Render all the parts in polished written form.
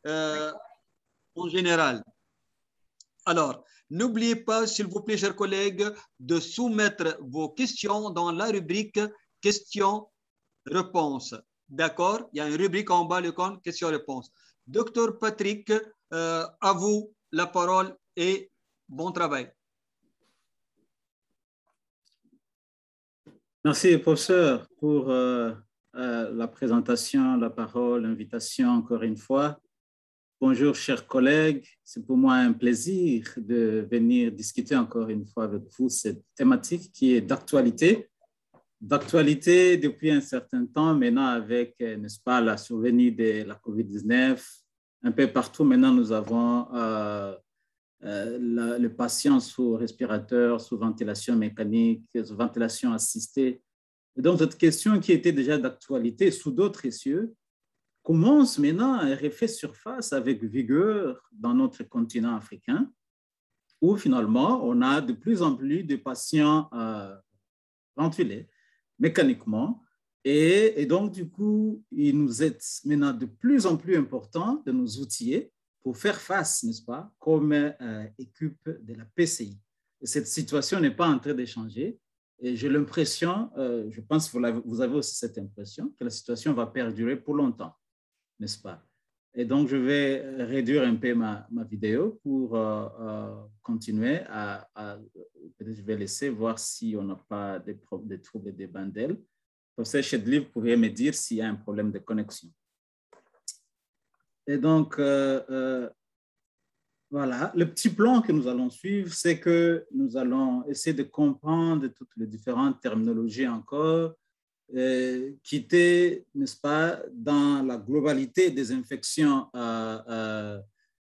euh, en général. Alors, n'oubliez pas, s'il vous plaît, chers collègues, de soumettre vos questions dans la rubrique questions-réponses. D'accord? Il y a une rubrique en bas, le compte questions-réponses. Docteur Patrick, à vous la parole et bon travail. Merci, professeur, pour la présentation, la parole, l'invitation encore une fois. Bonjour, chers collègues. C'est pour moi un plaisir de venir discuter encore une fois avec vous cette thématique qui est d'actualité. D'actualité depuis un certain temps maintenant avec, n'est-ce pas, la survenue de la COVID-19. Un peu partout maintenant, nous avons le patient sous respirateur, sous ventilation mécanique, sous ventilation assistée. Et donc, cette question qui était déjà d'actualité sous d'autres cieux commence maintenant à refait surface avec vigueur dans notre continent africain, où finalement, on a de plus en plus de patients ventilés mécaniquement. Et donc, du coup, il nous est maintenant de plus en plus important de nous outiller pour faire face, n'est-ce pas, comme équipe de la PCI. Et cette situation n'est pas en train de changer. Et j'ai l'impression, je pense que vous avez aussi cette impression, que la situation va perdurer pour longtemps, n'est-ce pas? Et donc, je vais réduire un peu ma vidéo pour continuer peut-être je vais laisser voir si on n'a pas de troubles des bandelles. Professeur Chedli, vous pourriez me dire s'il y a un problème de connexion. Et donc, voilà, le petit plan que nous allons suivre, c'est que nous allons essayer de comprendre toutes les différentes terminologies encore, qui étaient, n'est-ce pas, dans la globalité des infections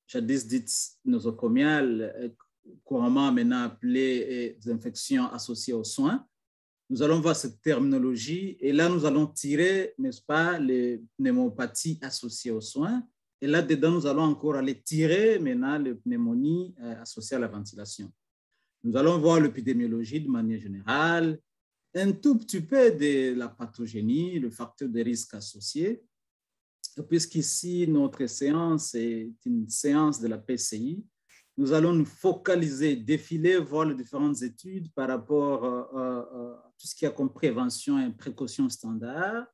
jadis dites nosocomiales, couramment maintenant appelées des infections associées aux soins. Nous allons voir cette terminologie et là, nous allons tirer, n'est-ce pas, les pneumopathies associées aux soins. Et là-dedans, nous allons encore aller tirer maintenant les pneumonies associées à la ventilation. Nous allons voir l'épidémiologie de manière générale, un tout petit peu de la pathogénie, le facteur de risque associé. Puisqu'ici, notre séance est une séance de la PCI, nous allons nous focaliser, défiler, voir les différentes études par rapport à tout ce qui a comme prévention et précaution standard.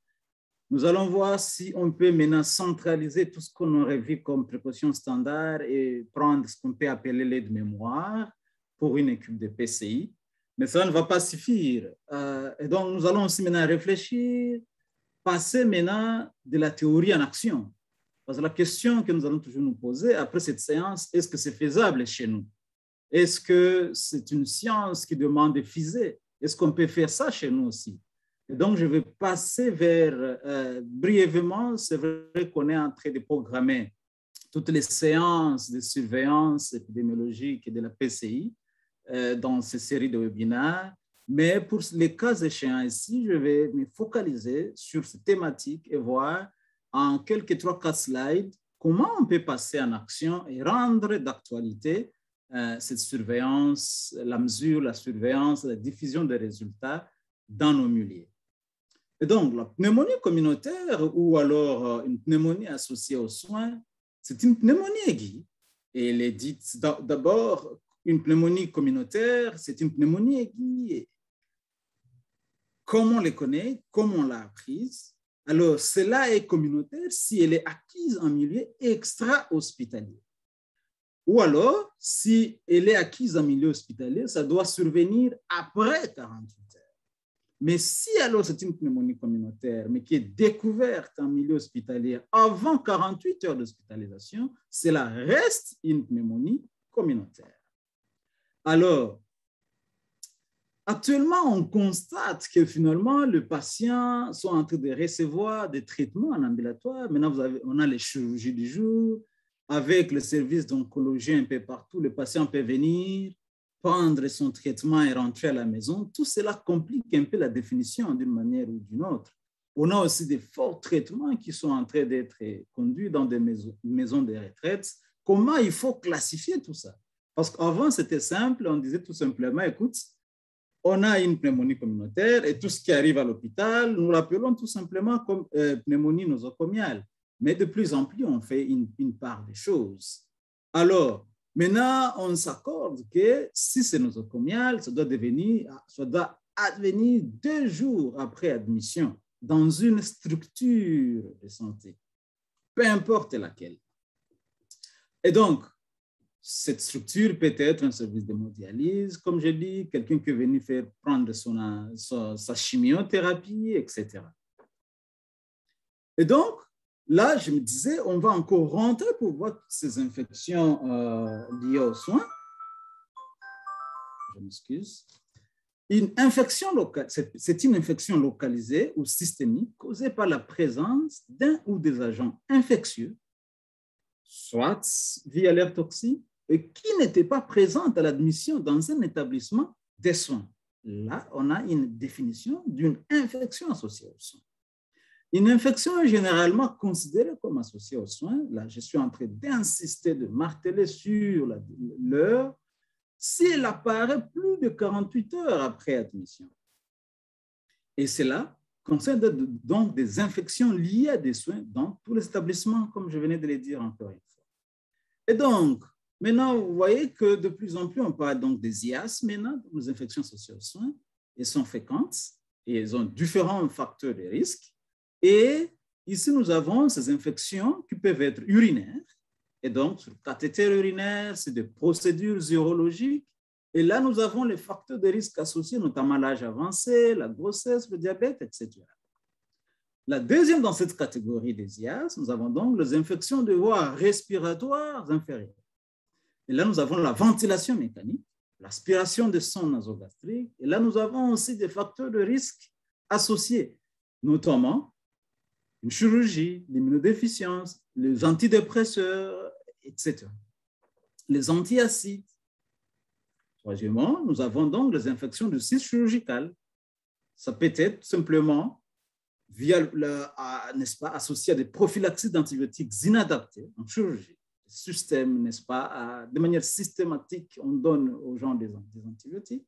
Nous allons voir si on peut maintenant centraliser tout ce qu'on aurait vu comme précaution standard et prendre ce qu'on peut appeler l'aide-mémoire pour une équipe de PCI. Mais ça ne va pas suffire. Et donc, nous allons aussi maintenant réfléchir, passer maintenant de la théorie en action. Parce que la question que nous allons toujours nous poser après cette séance, est-ce que c'est faisable chez nous? Est-ce que c'est une science qui demande de fiser? Est-ce qu'on peut faire ça chez nous aussi? Et donc, je vais passer vers, brièvement, c'est vrai qu'on est en train de programmer toutes les séances de surveillance épidémiologique de la PCI dans ces séries de webinaires. Mais pour les cas échéants ici, je vais me focaliser sur ces thématiques et voir en quelques 3-4 slides comment on peut passer en action et rendre d'actualité cette surveillance, la mesure, la surveillance, la diffusion des résultats dans nos milieux. Et donc, la pneumonie communautaire ou alors une pneumonie associée aux soins, c'est une pneumonie aiguë. Et elle est dite d'abord, une pneumonie communautaire, c'est une pneumonie aiguë. Comme on les connaît, comme on l'a apprise, alors cela est communautaire si elle est acquise en milieu extra-hospitalier. Ou alors, si elle est acquise en milieu hospitalier, ça doit survenir après 48 heures. Mais si alors c'est une pneumonie communautaire, mais qui est découverte en milieu hospitalier avant 48 heures d'hospitalisation, cela reste une pneumonie communautaire. Alors, actuellement, on constate que finalement, les patients sont en train de recevoir des traitements en ambulatoire. Maintenant, on a les chirurgies du jour. Avec le service d'oncologie un peu partout, le patient peut venir, prendre son traitement et rentrer à la maison. Tout cela complique un peu la définition d'une manière ou d'une autre. On a aussi des forts traitements qui sont en train d'être conduits dans des maisons de retraite. Comment il faut classifier tout ça? Parce qu'avant, c'était simple. On disait tout simplement, écoute, on a une pneumonie communautaire et tout ce qui arrive à l'hôpital, nous l'appelons tout simplement comme pneumonie nosocomiale. mais de plus en plus, on fait une part des choses. Alors, maintenant, on s'accorde que si c'est nosocomial, ça doit advenir 2 jours après admission dans une structure de santé, peu importe laquelle. Et donc, cette structure peut être un service d'hémodialyse, comme je dis, quelqu'un qui est venu prendre sa chimiothérapie, etc. Et donc, là, je me disais, on va encore rentrer pour voir toutes ces infections liées aux soins. Je m'excuse. Une infection locale, c'est une infection localisée ou systémique causée par la présence d'un ou des agents infectieux, soit via l'air toxique, et qui n'étaient pas présents à l'admission dans un établissement des soins. Là, on a une définition d'une infection associée aux soins. Une infection est généralement considérée comme associée aux soins. Là, je suis en train d'insister, de marteler sur l'heure, si elle apparaît plus de 48 heures après admission. Et cela concerne donc des infections liées à des soins dans tous les établissements, comme je venais de le dire encore une fois. Et donc, maintenant, vous voyez que de plus en plus, on parle donc des IAS maintenant, les infections associées aux soins. Elles sont fréquentes et elles ont différents facteurs de risque. Et ici, nous avons ces infections qui peuvent être urinaires. Et donc, sur le cathéter urinaire, c'est des procédures urologiques. Et là, nous avons les facteurs de risque associés, notamment l'âge avancé, la grossesse, le diabète, etc. La deuxième dans cette catégorie des IAS, nous avons donc les infections de voies respiratoires inférieures. Et là, nous avons la ventilation mécanique, l'aspiration de son nasogastrique. Et là, nous avons aussi des facteurs de risque associés, notamment une chirurgie, l'immunodéficience, les antidépresseurs, etc. Les antiacides. Troisièmement, nous avons donc les infections de cyste chirurgical. Ça peut être simplement via, n'est-ce pas, associé à des prophylaxies d'antibiotiques inadaptées en chirurgie. Le système, n'est-ce pas, de manière systématique, on donne aux gens des antibiotiques.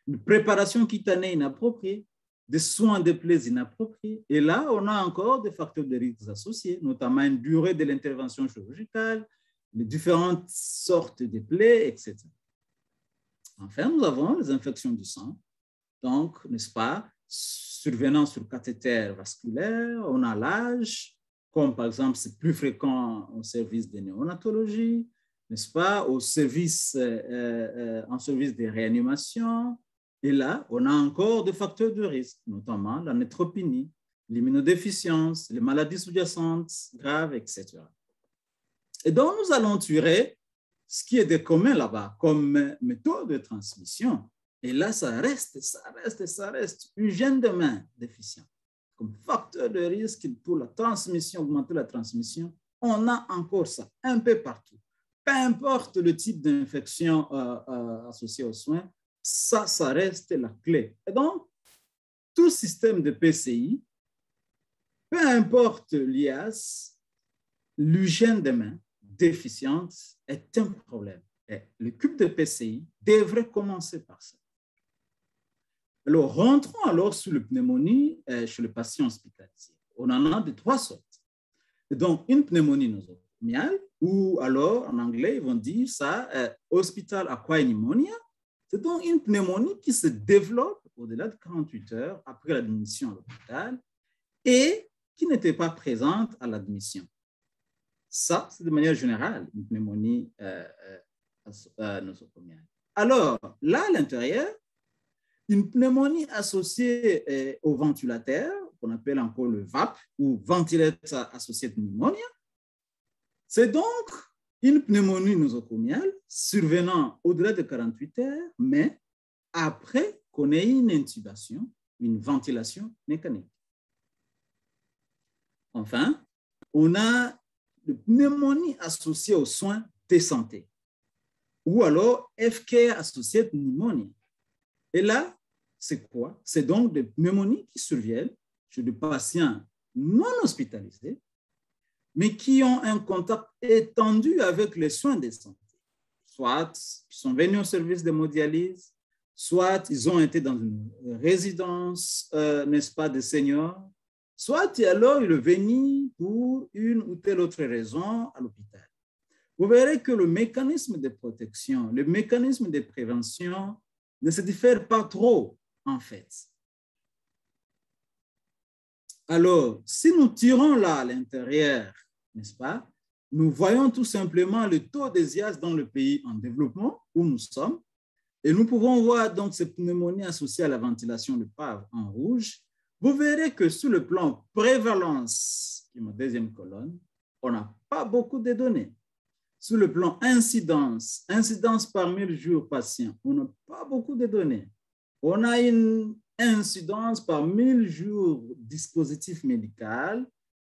Une préparation cutanée inappropriée, des soins de plaies inappropriés. Et là, on a encore des facteurs de risque associés, notamment une durée de l'intervention chirurgicale, les différentes sortes de plaies, etc. Enfin, nous avons les infections du sang. Donc, n'est-ce pas, survenant sur cathéter vasculaire, on a l'âge, comme par exemple, c'est plus fréquent au service de néonatologie, n'est-ce pas, en service de réanimation. Et là, on a encore des facteurs de risque, notamment la neutropénie, l'immunodéficience, les maladies sous-jacentes graves, etc. Et donc, nous allons tirer ce qui est de commun là-bas comme méthode de transmission. Et là, ça reste hygiène de main déficient. Comme facteur de risque pour la transmission, augmenter la transmission, on a encore ça un peu partout. Peu importe le type d'infection associée aux soins, ça reste la clé. Et donc, tout système de PCI, peu importe l'IAS, l'hygiène des mains déficiente est un problème. Et le cube de PCI devrait commencer par ça. Alors, rentrons alors sur la pneumonie chez le patient hospitalisé. On en a de 3 sortes. Et donc, une pneumonie nosocomiale, ou alors, en anglais, ils vont dire ça, hospital acquired pneumonia. C'est donc une pneumonie qui se développe au-delà de 48 heures après l'admission à l'hôpital et qui n'était pas présente à l'admission. Ça, c'est de manière générale une pneumonie nosocomiale. Alors, là, à l'intérieur, une pneumonie associée au ventilateur, qu'on appelle encore le VAP, ou Ventilator Associated Pneumonia, c'est donc une pneumonie nosocomiale survenant au-delà de 48 heures, mais après qu'on ait une intubation, une ventilation mécanique. Enfin, on a la pneumonie associée aux soins de santé, ou alors Healthcare Associated Pneumonia. Et là, c'est quoi? C'est donc des pneumonies qui surviennent chez des patients non hospitalisés, mais qui ont un contact étendu avec les soins de santé. Soit ils sont venus au service d'hémodialyse, soit ils ont été dans une résidence, n'est-ce pas, de seniors, soit alors il est venu pour une ou telle autre raison à l'hôpital. Vous verrez que le mécanisme de protection, le mécanisme de prévention ne se diffère pas trop, en fait. Alors, si nous tirons là à l'intérieur, n'est-ce pas, nous voyons tout simplement le taux des IAS dans le pays en développement où nous sommes, et nous pouvons voir donc ces pneumonies associées à la ventilation de PAV en rouge. Vous verrez que sur le plan prévalence, qui est ma deuxième colonne, on n'a pas beaucoup de données. Sur le plan incidence, incidence par 1000 jours patients, on n'a pas beaucoup de données. On a une incidence par 1000 jours dispositif médical,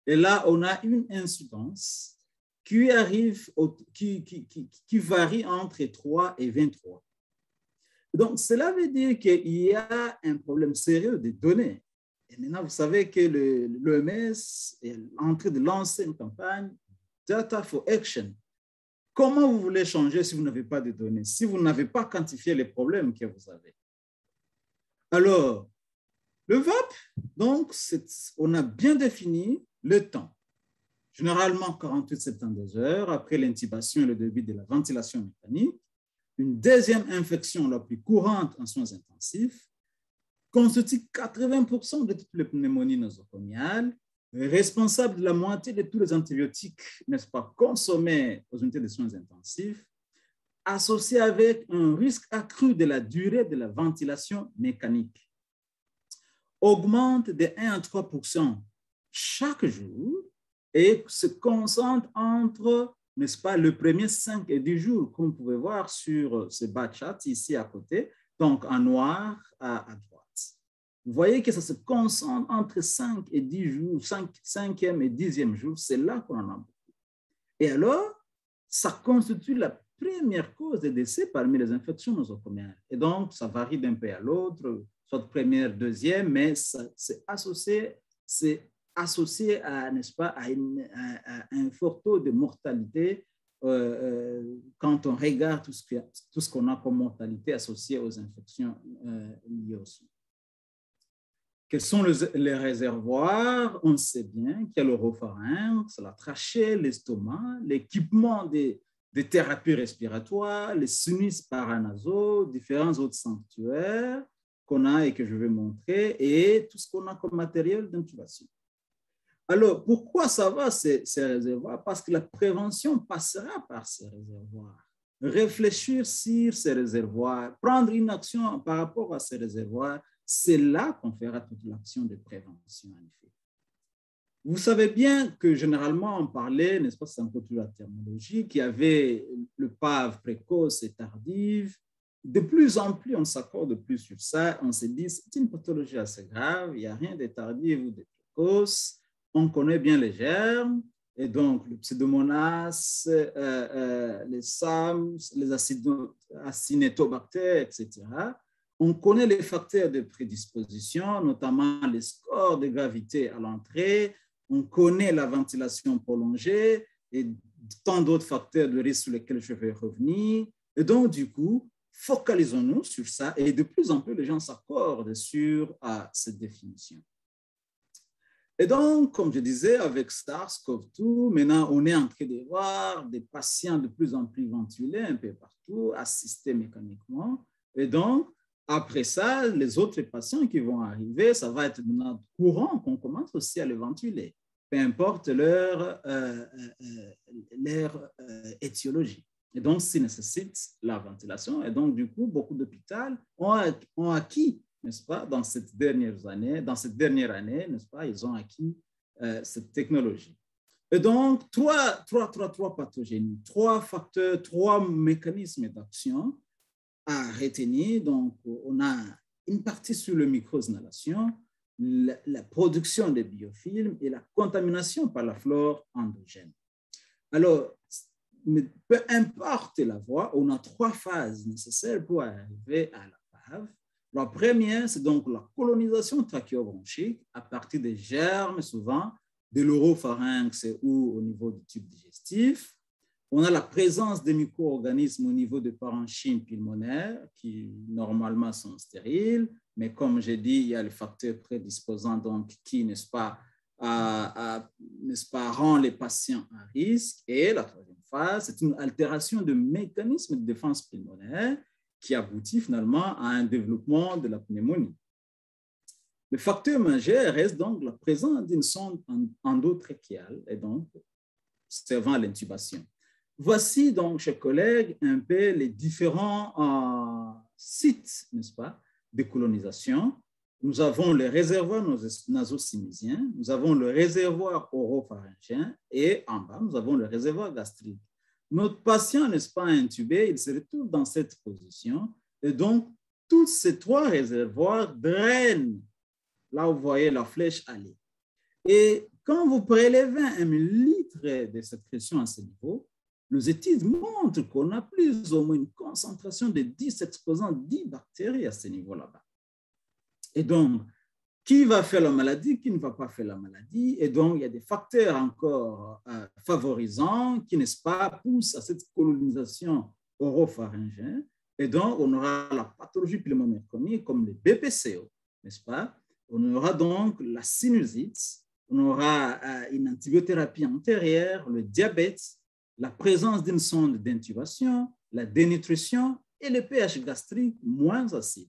et là, on a une incidence qui varie entre 3 et 23. Donc, cela veut dire qu'il y a un problème sérieux des données. Et maintenant, vous savez que l'OMS est en train de lancer une campagne Data for Action. Comment vous voulez changer si vous n'avez pas de données, si vous n'avez pas quantifié les problèmes que vous avez? Alors, le VAP, donc, on a bien défini le temps. Généralement, 48-72 heures après l'intubation et le début de la ventilation mécanique. Une deuxième infection la plus courante en soins intensifs constitue 80% de toutes les pneumonies nosocomiales, responsable de la moitié de tous les antibiotiques, n'est-ce pas, consommés aux unités de soins intensifs, associés avec un risque accru de la durée de la ventilation mécanique. Augmente de 1 à 3% chaque jour et se concentre entre, n'est-ce pas, le premier 5 et 10 jours, comme vous pouvez voir sur ce bas chat ici à côté, donc en noir à droite. Vous voyez que ça se concentre entre 5 et 10 jours, 5e et 10e jour, c'est là qu'on en a beaucoup. Et alors, ça constitue la première cause de décès parmi les infections nosocomiales. Et donc, ça varie d'un pays à l'autre, soit première, deuxième, mais c'est associé à, n'est-ce pas, à un fort taux de mortalité quand on regarde tout ce qu'on a comme mortalité associée aux infections liées au soin. Quels sont les réservoirs? On sait bien qu'il y a l'oropharynx, la trachée, l'estomac, l'équipement des thérapies respiratoires, les sinus paranasaux, différents autres sanctuaires qu'on a et que je vais montrer, et tout ce qu'on a comme matériel d'intubation. Alors, pourquoi ça va ces réservoirs? Parce que la prévention passera par ces réservoirs. Réfléchir sur ces réservoirs, prendre une action par rapport à ces réservoirs, c'est là qu'on fera toute l'action de prévention, en effet. Vous savez bien que généralement, on parlait, n'est-ce pas, c'est un peu toute la terminologie, qu'il y avait le PAV précoce et tardive. De plus en plus, on s'accorde plus sur ça. On se dit, c'est une pathologie assez grave, il n'y a rien de tardif ou de précoce. On connaît bien les germes, et donc le pseudomonas, les SAMS, les acinetobactères, etc. On connaît les facteurs de prédisposition, notamment les scores de gravité à l'entrée. On connaît la ventilation prolongée et tant d'autres facteurs de risque sur lesquels je vais revenir. Et donc, du coup, focalisons-nous sur ça et de plus en plus, les gens s'accordent sur cette définition. Et donc, comme je disais, avec SARS-CoV-2, maintenant, on est en train de voir des patients de plus en plus ventilés un peu partout, assistés mécaniquement. Et donc, après ça, les autres patients qui vont arriver, ça va être maintenant courant qu'on commence aussi à les ventiler, peu importe leur étiologie. Et donc, ça nécessite la ventilation. Et donc, du coup, beaucoup d'hôpitaux ont acquis, n'est-ce pas, dans cette dernière année, n'est-ce pas, ils ont acquis cette technologie. Et donc, trois pathogènes, 3 facteurs, 3 mécanismes d'action à retenir. Donc, on a une partie sur le micro-inhalation, la production des biofilms et la contamination par la flore endogène. Alors, peu importe la voie, on a 3 phases nécessaires pour arriver à la PAV. La première, c'est donc la colonisation trachéobronchique à partir des germes, souvent, de l'oropharynx ou au niveau du tube digestif. On a la présence des micro-organismes au niveau des parenchymes pulmonaires qui, normalement, sont stériles. Mais comme j'ai dit, il y a le facteur prédisposant donc, qui, n'est-ce pas, rend les patients à risque. Et la troisième phase, c'est une altération de mécanismes de défense pulmonaire qui aboutit finalement à un développement de la pneumonie. Le facteur majeur reste donc la présence d'une sonde endotrachéale et donc servant à l'intubation. Voici donc, chers collègues, un peu les différents sites, n'est-ce pas, de colonisation. Nous avons le réservoir nasosinusien, nous avons le réservoir oropharyngien et en bas, nous avons le réservoir gastrique. Notre patient, n'est-ce pas, intubé, il se retrouve dans cette position et donc tous ces trois réservoirs drainent. Là, vous voyez la flèche aller. Et quand vous prélevez 1 millilitre de sécrétion à ce niveau, les études montrent qu'on a plus ou moins une concentration de 10 exposants 10 bactéries à ce niveau-là-bas. Et donc, qui va faire la maladie, qui ne va pas faire la maladie. Et donc, il y a des facteurs encore favorisants qui, n'est-ce pas, poussent à cette colonisation oropharyngienne. Et donc, on aura la pathologie pulmonaire chronique comme le BPCO, n'est-ce pas? On aura donc la sinusite, on aura une antibiothérapie antérieure, le diabète, la présence d'une sonde d'intubation, la dénutrition et le pH gastrique moins acide.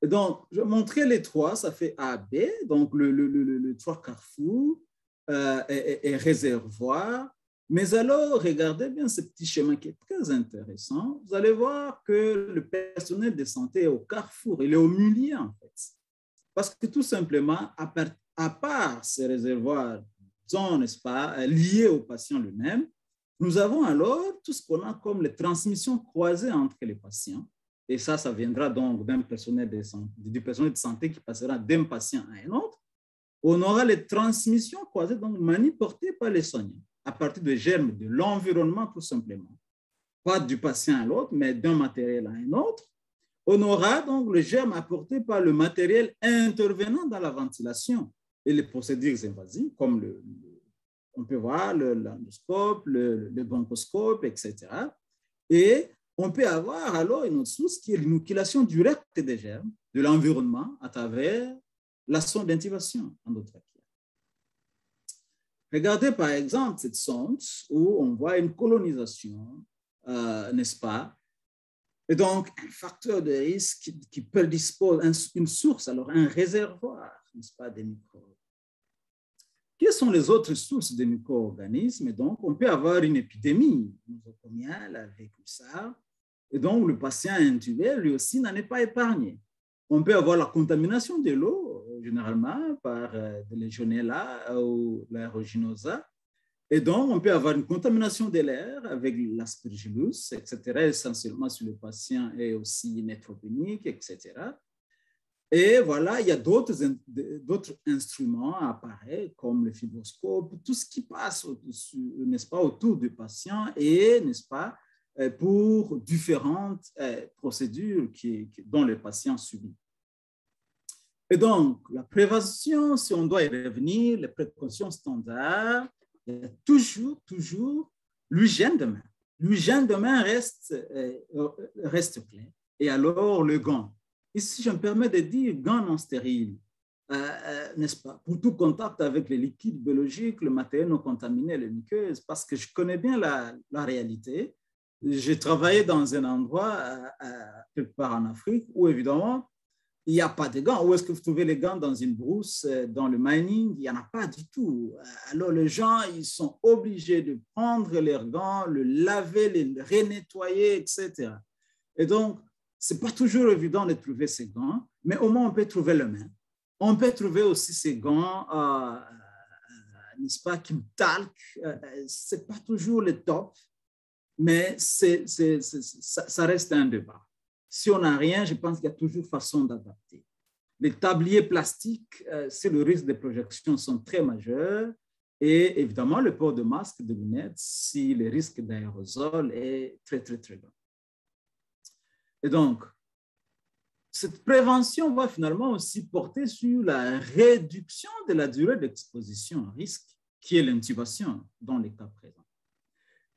Donc, je vais montrer les trois, ça fait A, B, donc le trois carrefours et réservoir. Mais alors, regardez bien ce petit schéma qui est très intéressant. Vous allez voir que le personnel de santé est au carrefour, il est au milieu en fait. Parce que tout simplement, à part ces réservoirs sont, n'est-ce pas, liés au patient lui-même, nous avons alors tout ce qu'on a comme les transmissions croisées entre les patients. Et ça viendra donc d'un personnel du personnel de santé qui passera d'un patient à un autre. On aura les transmissions croisées, donc manipulées par les soignants, à partir de germes de l'environnement tout simplement. Pas du patient à l'autre, mais d'un matériel à un autre. On aura donc le germe apporté par le matériel intervenant dans la ventilation et les procédures invasives, comme on peut voir l'endoscope, le bronchoscope, etc. Et on peut avoir alors une autre source qui est l'inoculation directe des germes de l'environnement à travers la sonde d'intubation endotrachéale. Regardez par exemple cette sonde où on voit une colonisation, n'est-ce pas? Et donc, un facteur de risque qui prédispose une source, alors un réservoir, n'est-ce pas, des microbes. Quelles sont les autres sources de micro-organismes? Et donc, on peut avoir une épidémie nosocomiale avec ça. Et donc, le patient intubé, lui aussi, n'en est pas épargné. On peut avoir la contamination de l'eau, généralement, par de Legionella ou l'aéruginosa. Et donc, on peut avoir une contamination de l'air avec l'aspergillus, etc., essentiellement sur le patient et aussi neutropénique, etc. Et voilà, il y a d'autres instruments à apparaître, comme le fibroscope, tout ce qui passe, n'est-ce pas, autour du patient et, n'est-ce pas, pour différentes procédures dont le patient subit. Et donc, la prévention, si on doit y revenir, les précautions standards, il y a toujours l'hygiène de main. L'hygiène de main reste clé. Et alors, le gant. Ici, je me permets de dire gants non stériles, n'est-ce pas, pour tout contact avec les liquides biologiques, le matériel non contaminé, les muqueuses, parce que je connais bien la réalité. J'ai travaillé dans un endroit, quelque part en Afrique, où évidemment, il n'y a pas de gants. Où est-ce que vous trouvez les gants? Dans une brousse, dans le mining? Il n'y en a pas du tout. Alors, les gens, ils sont obligés de prendre leurs gants, le laver, les renettoyer, etc. Et donc, ce n'est pas toujours évident de trouver ces gants, mais au moins, on peut trouver le main. On peut trouver aussi ces gants, n'est-ce pas, qui talquent. Ce n'est pas toujours le top, mais ça reste un débat. Si on n'a rien, je pense qu'il y a toujours façon d'adapter. Les tabliers plastiques, si le risque de projection sont très majeurs, et évidemment le port de masque, de lunettes, si le risque d'aérosol est très, très, très grand. Et donc, cette prévention va finalement aussi porter sur la réduction de la durée d'exposition à risque, qui est l'intubation dans les cas présents.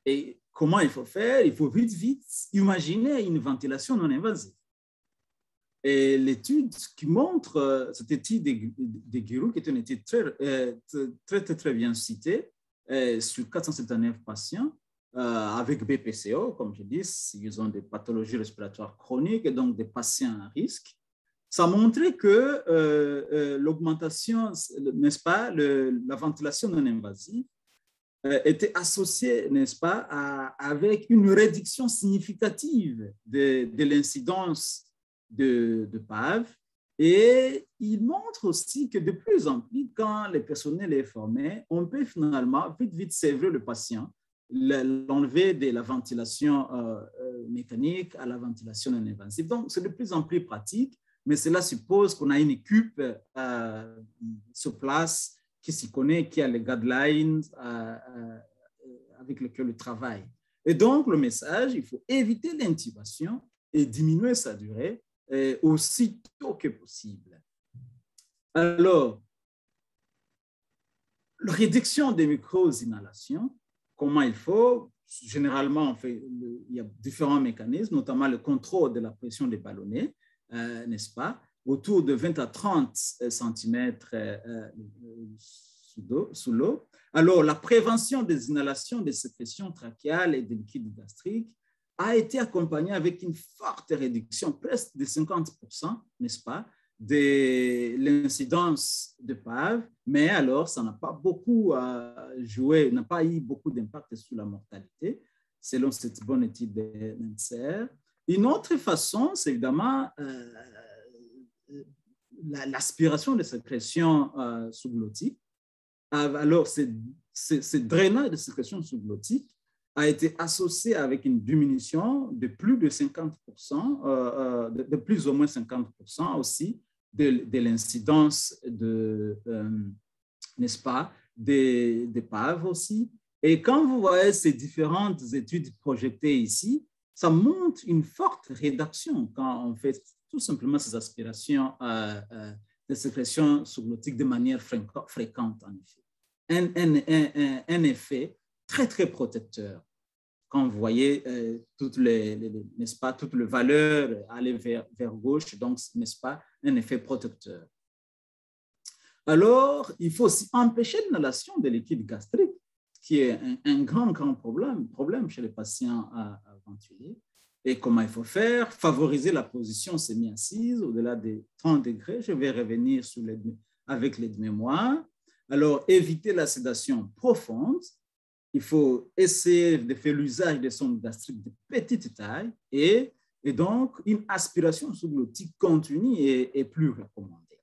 Et comment il faut faire? Il faut vite imaginer une ventilation non invasive. Et l'étude qui montre, cette étude de Giroux, qui est une étude très bien citée, sur 479 patients, avec BPCO, comme je dis, ils ont des pathologies respiratoires chroniques et donc des patients à risque. Ça montrait que l'augmentation, n'est-ce pas, la ventilation non invasive était associée, n'est-ce pas, avec une réduction significative de l'incidence de PAV. Et il montre aussi que de plus en plus, quand le personnel est formé, on peut finalement vite sévrer le patient, l'enlever de la ventilation mécanique à la ventilation non invasive. Donc, c'est de plus en plus pratique, mais cela suppose qu'on a une équipe sur place qui s'y connaît, qui a les guidelines avec lesquels il travaille. Et donc, le message, il faut éviter l'intubation et diminuer sa durée aussi tôt que possible. Alors, la réduction des micro-inhalations, comment il faut? Généralement, il y a différents mécanismes, notamment le contrôle de la pression des ballonnets, n'est-ce pas? Autour de 20 à 30 cm sous l'eau. Alors, la prévention des inhalations des sécrétions trachéales et des liquides gastriques a été accompagnée avec une forte réduction, presque de 50%, n'est-ce pas, de l'incidence de PAV, mais alors, ça n'a pas beaucoup joué, n'a pas eu beaucoup d'impact sur la mortalité, selon cette bonne étude de Mentzer. Une autre façon, c'est évidemment l'aspiration des sécrétions sous-glottiques. Alors, ce drainage de sécrétions sous-glottiques a été associé avec une diminution de plus de 50%, de plus ou moins 50% aussi de l'incidence n'est-ce pas, des PAV aussi. Et quand vous voyez ces différentes études projetées ici, ça montre une forte réduction quand on fait tout simplement ces aspirations de sécrétions sous-glottiques de manière fréquente, en effet. Un effet très protecteur. Quand vous voyez n'est-ce pas, toute la valeur aller vers gauche, donc, n'est-ce pas, un effet protecteur. Alors, il faut aussi empêcher l'inhalation de liquide gastrique, qui est un grand problème chez les patients à ventuler. Et comment il faut faire? Favoriser la position semi-assise au-delà des 30 degrés. Je vais revenir avec l'aide-mémoire. Alors, éviter la sédation profonde. Il faut essayer de faire l'usage des sondes gastriques de petite taille et donc une aspiration sous-glottique continue est plus recommandée.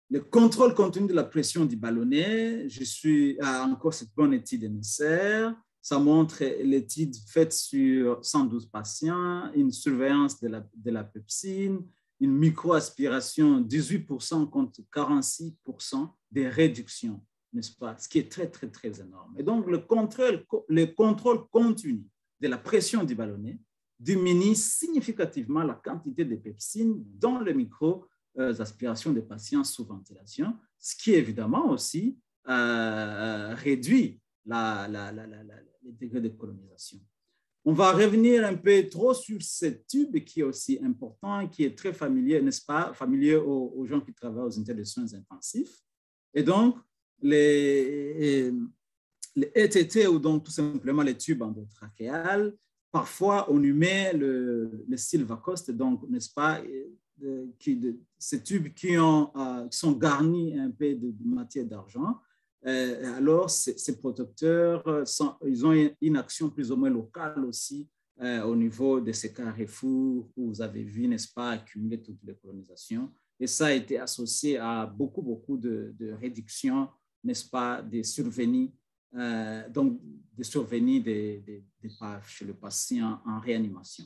Le contrôle continu de la pression du ballonnet, je suis encore cette bonne étude nécessaire. Ça montre l'étude faite sur 112 patients, une surveillance de la pepsine, une micro-aspiration 18% contre 46% de réduction, n'est-ce pas? Ce qui est très énorme. Et donc, le contrôle continu de la pression du ballonnet diminue significativement la quantité de pepsine dans le micro-aspiration des patients sous ventilation, ce qui évidemment aussi réduit les degrés de colonisation. On va revenir un peu trop sur ce tube qui est aussi important, qui est très familier, n'est-ce pas, familier aux gens qui travaillent aux unités de soins intensifs. Et donc, les ETT ou donc tout simplement les tubes endotrachéales, parfois on y met le Silvacost, donc, n'est-ce pas, ces tubes qui sont garnis un peu de matière d'argent. Alors, ces protecteurs, ils ont une action plus ou moins locale aussi au niveau de ces carrefours où vous avez vu, n'est-ce pas, accumuler toutes les colonisations. Et ça a été associé à beaucoup de réduction, n'est-ce pas, des survenus, donc des survenus des PAV chez le patient en réanimation.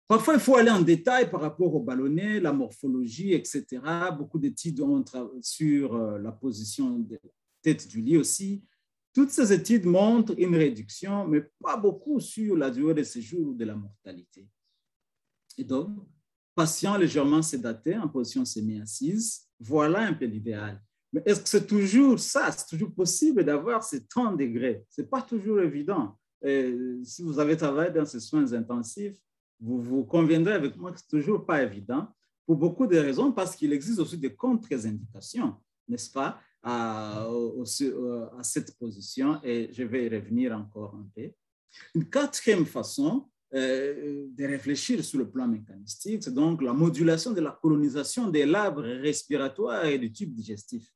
Parfois, il faut aller en détail par rapport au ballonnet, la morphologie, etc. Beaucoup d'études sur la position de la tête du lit aussi. Toutes ces études montrent une réduction, mais pas beaucoup sur la durée de séjour ou de la mortalité. Et donc, patient légèrement sédaté en position semi-assise, voilà un peu l'idéal. Mais est-ce que c'est toujours ça? C'est toujours possible d'avoir ces 30 degrés? Ce n'est pas toujours évident. Si vous avez travaillé dans ces soins intensifs, vous conviendrez avec moi que ce n'est toujours pas évident pour beaucoup de raisons, parce qu'il existe aussi des contre-indications, n'est-ce pas, à cette position, et je vais y revenir encore un peu. Une quatrième façon de réfléchir sur le plan mécanistique, c'est donc la modulation de la colonisation des labres respiratoires et du tube digestif.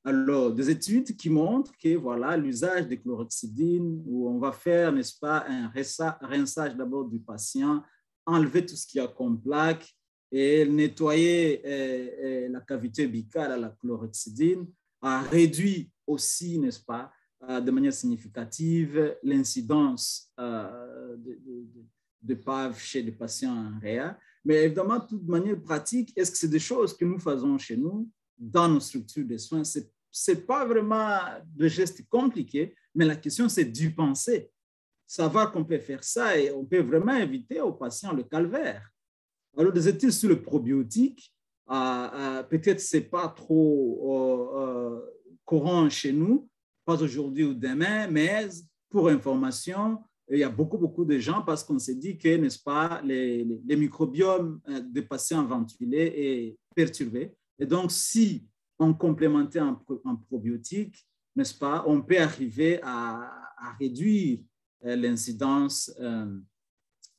Alors, des études qui montrent que voilà, l'usage de chlorhexidine, où on va faire, n'est-ce pas, un rinçage d'abord du patient, enlever tout ce qu'il y a comme plaque et nettoyer la cavité buccale à la chlorhexidine, a réduit aussi, n'est-ce pas, de manière significative l'incidence de PAV chez des patients en réa. Mais évidemment, de toute manière pratique, est-ce que c'est des choses que nous faisons chez nous dans nos structures de soins? Ce n'est pas vraiment de gestes compliqués, mais la question, c'est d'y penser. Savoir qu'on peut faire ça et on peut vraiment éviter aux patients le calvaire. Alors, des études sur le probiotique, peut-être ce n'est pas trop courant chez nous, pas aujourd'hui ou demain, mais pour information, il y a beaucoup de gens parce qu'on s'est dit que, n'est-ce pas, les microbiomes des patients ventilés est perturbé. Et donc, si on complémentait un probiotique, n'est-ce pas, on peut arriver à réduire l'incidence,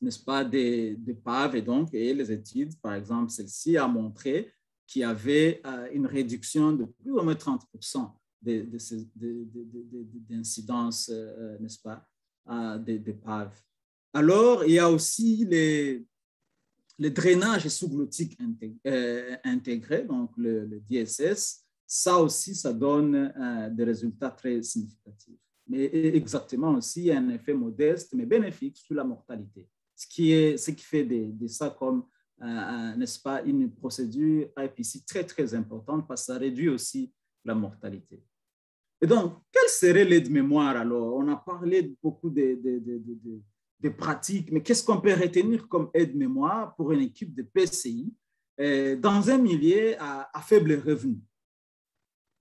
n'est-ce pas, des PAV. Et les études, par exemple, celle-ci a montré qu'il y avait une réduction de plus ou moins 30% d'incidence, n'est-ce pas, des PAV. Alors, il y a aussi les drainages sous-glottiques intégrés, donc le DSS. Ça aussi, ça donne des résultats très significatifs. Mais exactement aussi, il y a un effet modeste, mais bénéfique sur la mortalité. Ce qui fait de ça comme, n'est-ce pas, une procédure IPC très importante parce que ça réduit aussi la mortalité. Et donc, quelle serait l'aide-mémoire alors? On a parlé beaucoup de pratiques, mais qu'est-ce qu'on peut retenir comme aide-mémoire pour une équipe de PCI dans un milieu à faible revenu?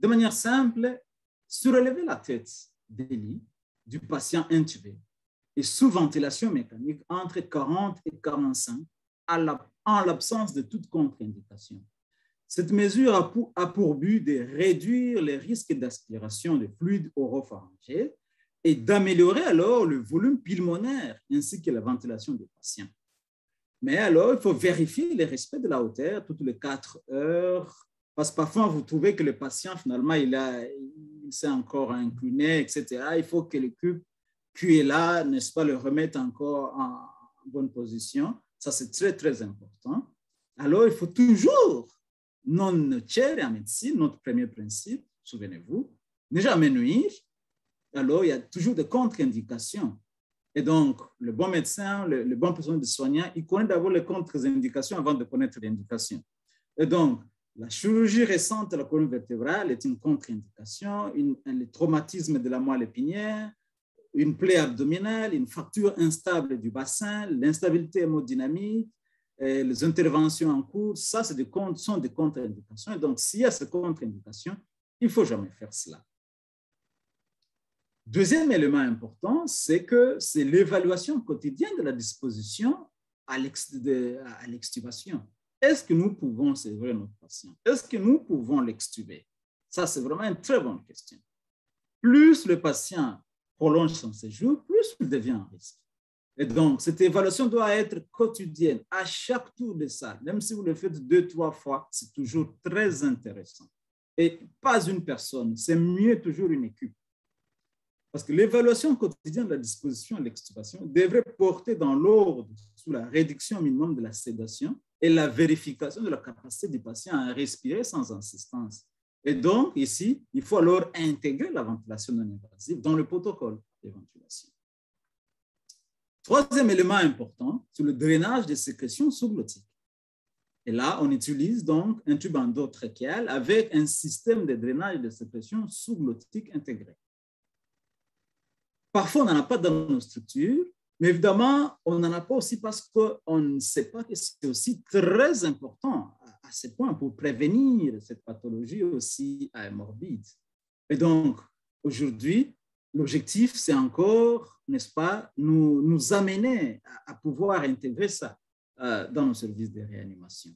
De manière simple, surélever la tête des lits du patient intubé et sous ventilation mécanique entre 40 et 45 en l'absence de toute contre-indication. Cette mesure a pour but de réduire les risques d'aspiration de fluides oropharyngés et d'améliorer alors le volume pulmonaire ainsi que la ventilation des patients. Mais alors, il faut vérifier le respect de la hauteur toutes les 4 heures, parce que parfois, vous trouvez que le patient, finalement, il s'est encore incliné, etc. Il faut que le cube qui est là, n'est-ce pas, le remette encore en bonne position. Ça, c'est très important. Alors, il faut toujours, non chair en médecine, notre premier principe, souvenez-vous, ne jamais nuire. Alors, il y a toujours des contre-indications. Et donc, le bon médecin, le bon personnel de soignant, il connaît d'abord les contre-indications avant de connaître les indications. Et donc, la chirurgie récente de la colonne vertébrale est une contre-indication, le traumatisme de la moelle épinière, une plaie abdominale, une fracture instable du bassin, l'instabilité hémodynamique, les interventions en cours, ça sont des contre-indications. Et donc, s'il y a ces contre-indications, il ne faut jamais faire cela. Deuxième élément important, c'est que c'est l'évaluation quotidienne de la disposition à l'extubation. Est-ce que nous pouvons sévrer notre patient? Est-ce que nous pouvons l'extuber? Ça, c'est vraiment une très bonne question. Plus le patient prolonge son séjour, plus il devient un risque. Et donc, cette évaluation doit être quotidienne à chaque tour de salle. Même si vous le faites 2-3 fois, c'est toujours très intéressant. Et pas une personne, c'est mieux toujours une équipe. Parce que l'évaluation quotidienne de la disposition à l'extubation devrait porter dans l'ordre sous la réduction minimum de la sédation et la vérification de la capacité du patient à respirer sans assistance. Et donc, ici, il faut alors intégrer la ventilation non invasive dans le protocole de ventilation. Troisième élément important, c'est le drainage des sécrétions sous-glottiques. Et là, on utilise donc un tube endotrachéal avec un système de drainage des sécrétions sous-glottiques intégré. Parfois, on n'en a pas dans nos structures, mais évidemment, on n'en a pas aussi parce qu'on ne sait pas que c'est aussi très important à ce point pour prévenir cette pathologie aussi morbide. Et donc, aujourd'hui, l'objectif, c'est encore, n'est-ce pas, nous amener à pouvoir intégrer ça dans nos services de réanimation.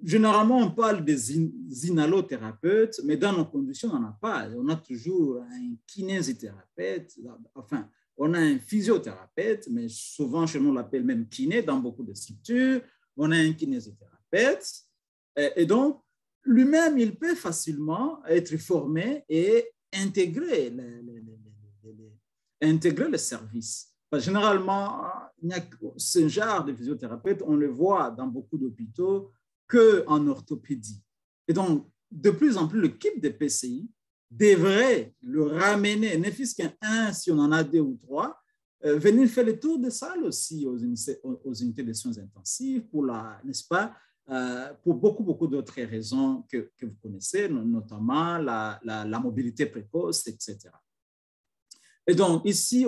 Généralement, on parle des inhalothérapeutes, mais dans nos conditions, on n'en a pas. On a toujours un kinésithérapeute, enfin, on a un physiothérapeute, mais souvent, chez nous, on l'appelle même kiné dans beaucoup de structures. On a un kinésithérapeute. Et donc, lui-même, il peut facilement être formé et intégrer le service. Parce que généralement, ce genre de physiothérapeute, on le voit dans beaucoup d'hôpitaux qu'en orthopédie. Et donc, de plus en plus, l'équipe de PCI devrait le ramener, ne fût-ce qu'un, si on en a 2 ou 3, venir faire le tour de salle aussi aux unités de soins intensifs pour n'est-ce pas, pour beaucoup d'autres raisons que vous connaissez, notamment la mobilité précoce, etc. Et donc, ici,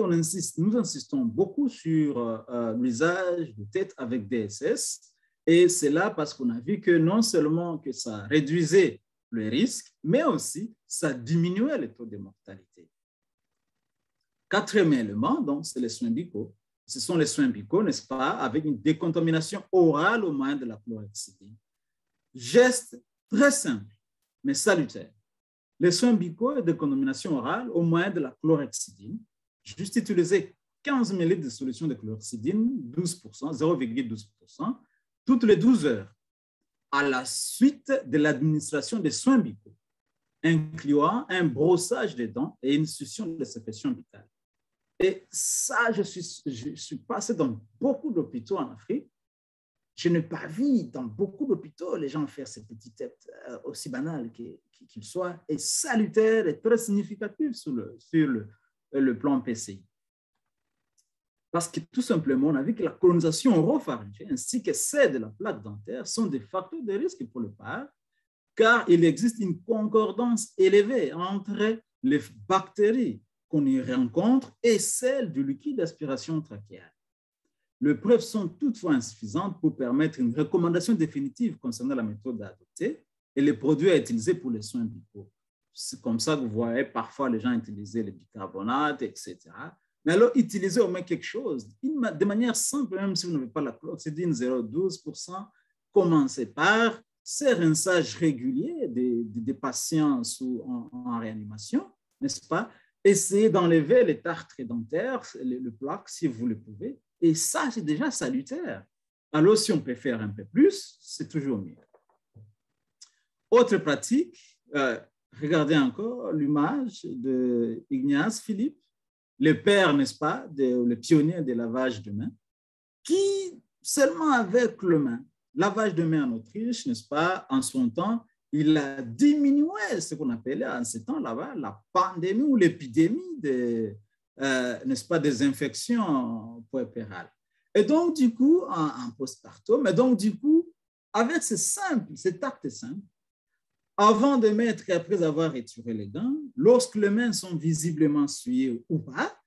nous insistons beaucoup sur l'usage de tête avec DSS, et c'est là parce qu'on a vu que non seulement que ça réduisait le risque, mais aussi ça diminuait le taux de mortalité. 4e élément, donc, c'est les soins buccaux. Ce sont les soins buccaux, n'est-ce pas, avec une décontamination orale au moyen de la chlorhexidine. Geste très simple, mais salutaire. Les soins buccaux et décontamination orale au moyen de la chlorhexidine, juste utiliser 15 ml de solution de chlorhexidine, 12%, 0,12%, toutes les 12 heures, à la suite de l'administration des soins buccaux, incluant un brossage des dents et une succion de sécrétion buccale. Et ça, je suis passé dans beaucoup d'hôpitaux en Afrique. Je n'ai pas vu dans beaucoup d'hôpitaux les gens faire ces petits tests aussi banals qu'ils soient, et salutaires et très significatifs sur le plan PCI. Parce que tout simplement, on a vu que la colonisation oropharyngée ainsi que celle de la plaque dentaire sont des facteurs de risque pour le PAR, car il existe une concordance élevée entre les bactéries qu'on y rencontre et celles du liquide d'aspiration trachéale. Les preuves sont toutefois insuffisantes pour permettre une recommandation définitive concernant la méthode à adopter et les produits à utiliser pour les soins buccaux. C'est comme ça que vous voyez parfois les gens utiliser le bicarbonate, etc. Mais alors, utilisez au moins quelque chose, de manière simple, même si vous n'avez pas la chlorhexidine 0,12%, commencez par ces rinçages réguliers des patients en réanimation, n'est-ce pas? Essayez d'enlever les tartres dentaires, le plaque, si vous le pouvez, et ça, c'est déjà salutaire. Alors, si on peut faire un peu plus, c'est toujours mieux. Autre pratique, regardez encore l'image d'Ignace Philippe, le père, n'est-ce pas, le pionnier des lavages de mains, qui, seulement avec le lavage de mains en Autriche, n'est-ce pas, en son temps, il a diminué ce qu'on appelait en ce temps-là la pandémie ou l'épidémie n'est-ce pas, des infections puerpérales. Et donc, du coup, en postpartum, et donc, du coup, avec cet acte simple, avant de mettre et après avoir retiré les gants, lorsque les mains sont visiblement souillées ou pas,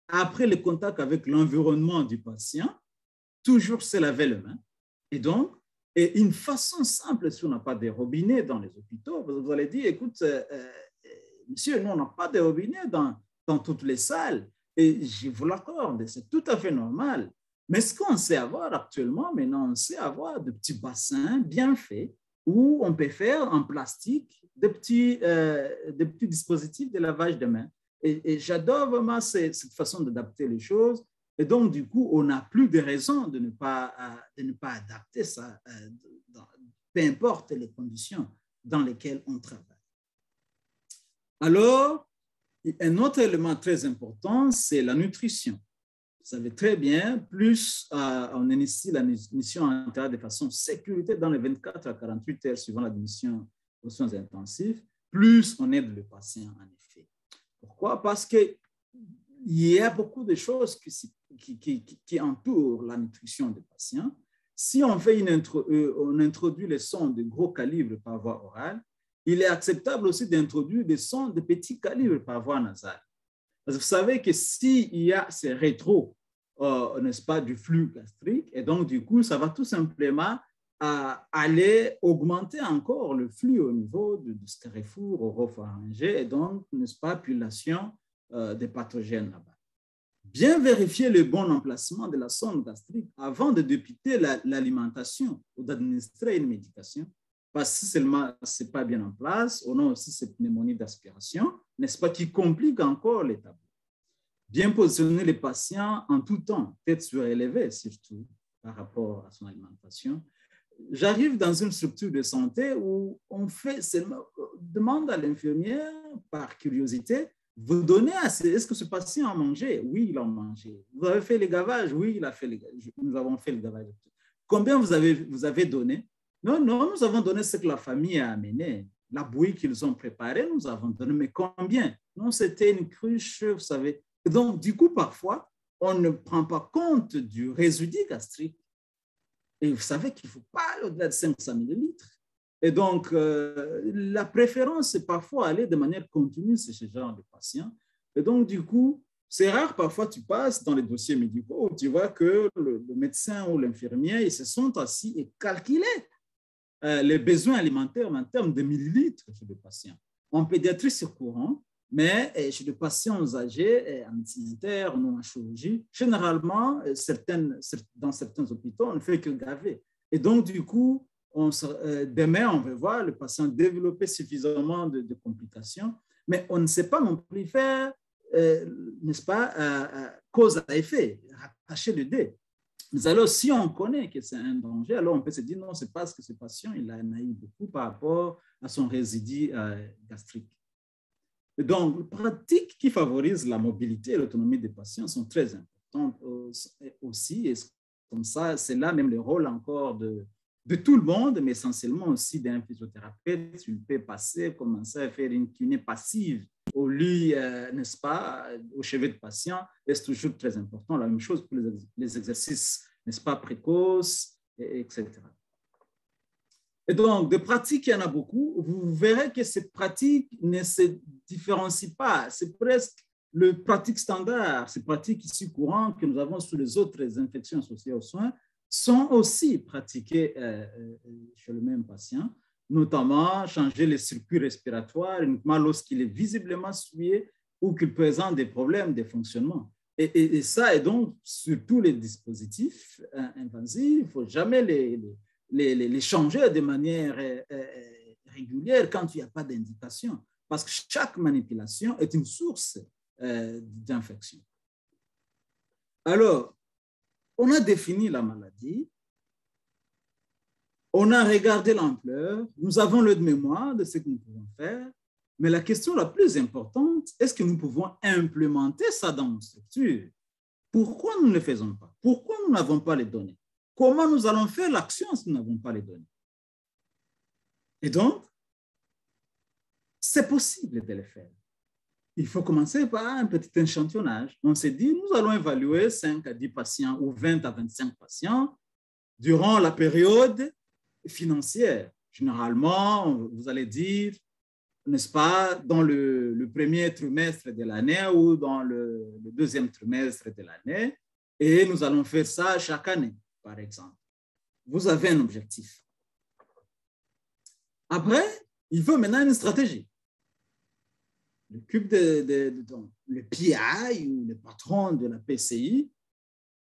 après le contact avec l'environnement du patient, toujours se laver les mains. Et donc, et une façon simple, si on n'a pas de robinet dans les hôpitaux, vous allez dire, écoute, monsieur, nous, on n'a pas de robinet dans toutes les salles. Et je vous l'accorde, c'est tout à fait normal. Mais ce qu'on sait avoir actuellement, maintenant, on sait avoir de petits bassins bien faits où on peut faire en plastique des petits dispositifs de lavage de mains. Et j'adore vraiment cette façon d'adapter les choses. Et donc, du coup, on n'a plus de raison de ne pas adapter ça, peu importe les conditions dans lesquelles on travaille. Alors, un autre élément très important, c'est la nutrition. Vous savez très bien, plus on initie la nutrition intérieure de façon sécuritaire dans les 24 à 48 heures suivant l'admission aux soins intensifs, plus on aide le patient en effet. Pourquoi? Parce qu'il y a beaucoup de choses qui entourent la nutrition des patients. Si on introduit les sons de gros calibre par voie orale, il est acceptable aussi d'introduire des sons de petits calibres par voie nasale. Parce que vous savez que s'il y a ces rétros, n'est-ce pas, du flux gastrique, et donc du coup, ça va tout simplement aller augmenter encore le flux au niveau du carrefour oropharyngé, et donc, n'est-ce pas, appellation des pathogènes là-bas. Bien vérifier le bon emplacement de la sonde gastrique avant de dépister l'alimentation ou d'administrer une médication. Parce que si seulement ce n'est pas bien en place, on a aussi cette pneumonie d'aspiration, n'est-ce pas, qui complique encore les tableaux. Bien positionner les patients en tout temps, tête surélevée surtout par rapport à son alimentation. J'arrive dans une structure de santé où on fait seulement, demande à l'infirmière par curiosité, vous donnez assez, est-ce que ce patient a mangé? Oui, il a mangé. Vous avez fait les gavages? Oui, il a fait les gavages. Nous avons fait le gavage. Combien vous avez donné? Non, nous avons donné ce que la famille a amené. La bouillie qu'ils ont préparée, nous avons donné. Mais combien? Non, c'était une cruche, vous savez. Et donc, du coup, parfois, on ne prend pas compte du résidu gastrique. Et vous savez qu'il ne faut pas aller au-delà de 500 millilitres. Et donc, la préférence, c'est parfois aller de manière continue chez ce genre de patients. Et donc, du coup, c'est rare, parfois, tu passes dans les dossiers médicaux où tu vois que le médecin ou l'infirmier, ils se sont assis et calculé les besoins alimentaires en termes de millilitres chez les patients. En pédiatrie, c'est courant, mais chez les patients âgés, en médecine interne ou en chirurgie, généralement, dans certains hôpitaux, on ne fait que gaver. Et donc, du coup, demain, on va voir le patient développer suffisamment de complications, mais on ne sait pas non plus faire, n'est-ce pas, cause à effet, rattacher le dé. Mais alors, si on connaît que c'est un danger, alors on peut se dire non, c'est parce que ce patient, il en a eu beaucoup par rapport à son résidu gastrique. Et donc, les pratiques qui favorisent la mobilité et l'autonomie des patients sont très importantes aussi. Et comme ça, c'est là même le rôle encore de tout le monde, mais essentiellement aussi d'un physiothérapeute. Tu peux commencer à faire une kiné passive au lit, n'est-ce pas, au chevet de patient. Et c'est toujours très important. La même chose pour les exercices, n'est-ce pas, précoces, etc. Et donc, des pratiques, il y en a beaucoup. Vous verrez que ces pratiques ne se différencient pas. C'est presque le pratique standard. Ces pratiques ici courantes que nous avons sur les autres infections associées aux soins sont aussi pratiquées chez le même patient, notamment changer les circuits respiratoires uniquement lorsqu'il est visiblement souillé ou qu'il présente des problèmes de fonctionnement. Et ça, et donc, sur tous les dispositifs invasifs, il ne faut jamais les changer de manière régulière quand il n'y a pas d'indication, parce que chaque manipulation est une source d'infection. Alors, on a défini la maladie, on a regardé l'ampleur, nous avons le mémoire de ce que nous pouvons faire, mais la question la plus importante, est-ce que nous pouvons implémenter ça dans nos structures? Pourquoi nous ne le faisons pas? Pourquoi nous n'avons pas les données? Comment nous allons faire l'action si nous n'avons pas les données? Et donc, c'est possible de le faire. Il faut commencer par un petit échantillonnage. On s'est dit, nous allons évaluer 5 à 10 patients ou 20 à 25 patients durant la période financière. Généralement, vous allez dire, n'est-ce pas, dans le premier trimestre de l'année ou dans le deuxième trimestre de l'année, et nous allons faire ça chaque année, par exemple. Vous avez un objectif. Après, il faut maintenant une stratégie. Le PI ou le patron de la PCI,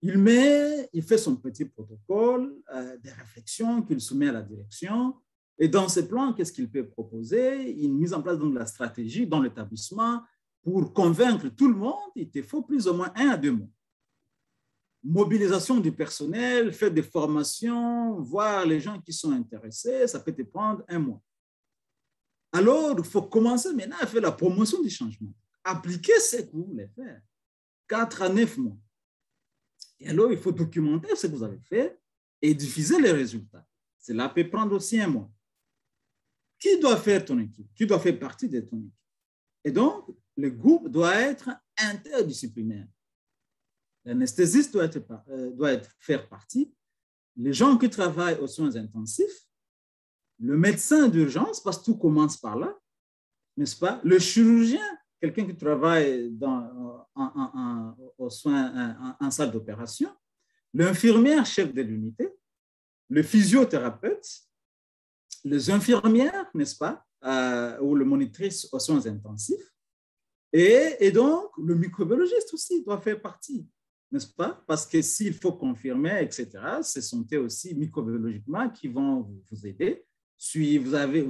il fait son petit protocole de réflexion qu'il soumet à la direction. Et dans ce plan, qu'est-ce qu'il peut proposer? Il mise en place donc la stratégie dans l'établissement pour convaincre tout le monde. Il te faut plus ou moins 1 à 2 mois. Mobilisation du personnel, faire des formations, voir les gens qui sont intéressés, ça peut te prendre 1 mois. Alors, il faut commencer maintenant à faire la promotion du changement. Appliquer ce que vous voulez faire. 4 à 9 mois. Et alors, il faut documenter ce que vous avez fait et diffuser les résultats. Cela peut prendre aussi 1 mois. Qui doit faire ton équipe? Qui doit faire partie de ton équipe? Et donc, le groupe doit être interdisciplinaire. L'anesthésiste doit faire partie. Les gens qui travaillent aux soins intensifs, le médecin d'urgence, parce que tout commence par là, n'est-ce pas? Le chirurgien, quelqu'un qui travaille aux soins en salle d'opération, l'infirmière chef de l'unité, le physiothérapeute, les infirmières, n'est-ce pas, ou le monitrice aux soins intensifs, Et donc, le microbiologiste aussi doit faire partie, n'est-ce pas? Parce que s'il faut confirmer, etc., ce sont eux aussi microbiologiquement qui vont vous aider. Si vous avez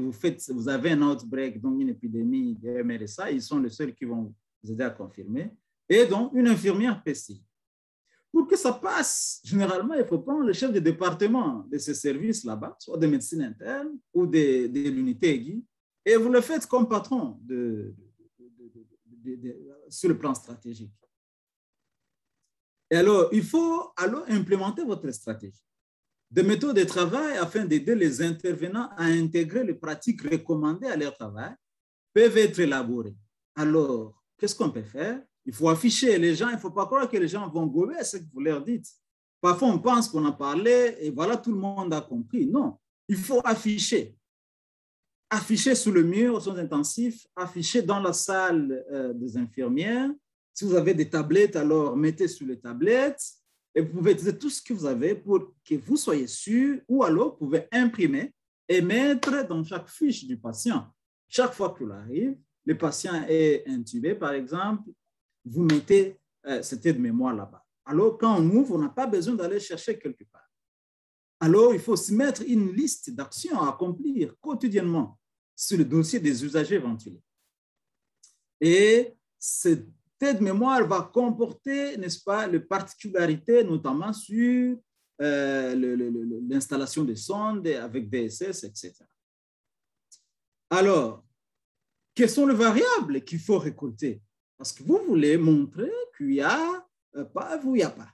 un outbreak, donc une épidémie de MRSA, ils sont les seuls qui vont vous aider à confirmer. Et donc, une infirmière PCI. Pour que ça passe, généralement, il faut prendre le chef de département de ce service là-bas, soit de médecine interne ou de l'unité aiguë, et vous le faites comme patron sur le plan stratégique. Et alors, il faut alors implémenter votre stratégie. Des méthodes de travail afin d'aider les intervenants à intégrer les pratiques recommandées à leur travail peuvent être élaborées. Alors, qu'est-ce qu'on peut faire? Il faut afficher les gens, il ne faut pas croire que les gens vont gober ce que vous leur dites. Parfois, on pense qu'on a parlé et voilà, tout le monde a compris. Non, il faut afficher. Afficher sous le mur aux soins intensifs, afficher dans la salle des infirmières. Si vous avez des tablettes, alors mettez sur les tablettes et vous pouvez utiliser tout ce que vous avez pour que vous soyez sûr, ou alors vous pouvez imprimer et mettre dans chaque fiche du patient. Chaque fois qu'il arrive, le patient est intubé, par exemple, vous mettez cette aide-mémoire là-bas. Alors, quand on ouvre, on n'a pas besoin d'aller chercher quelque part. Alors, il faut se mettre une liste d'actions à accomplir quotidiennement sur le dossier des usagers ventilés. Et cette aide-mémoire va comporter, n'est-ce pas, les particularités, notamment sur l'installation des sondes avec DSS, etc. Alors, quelles sont les variables qu'il faut récolter? Parce que vous voulez montrer qu'il y a PAV ou il n'y a pas.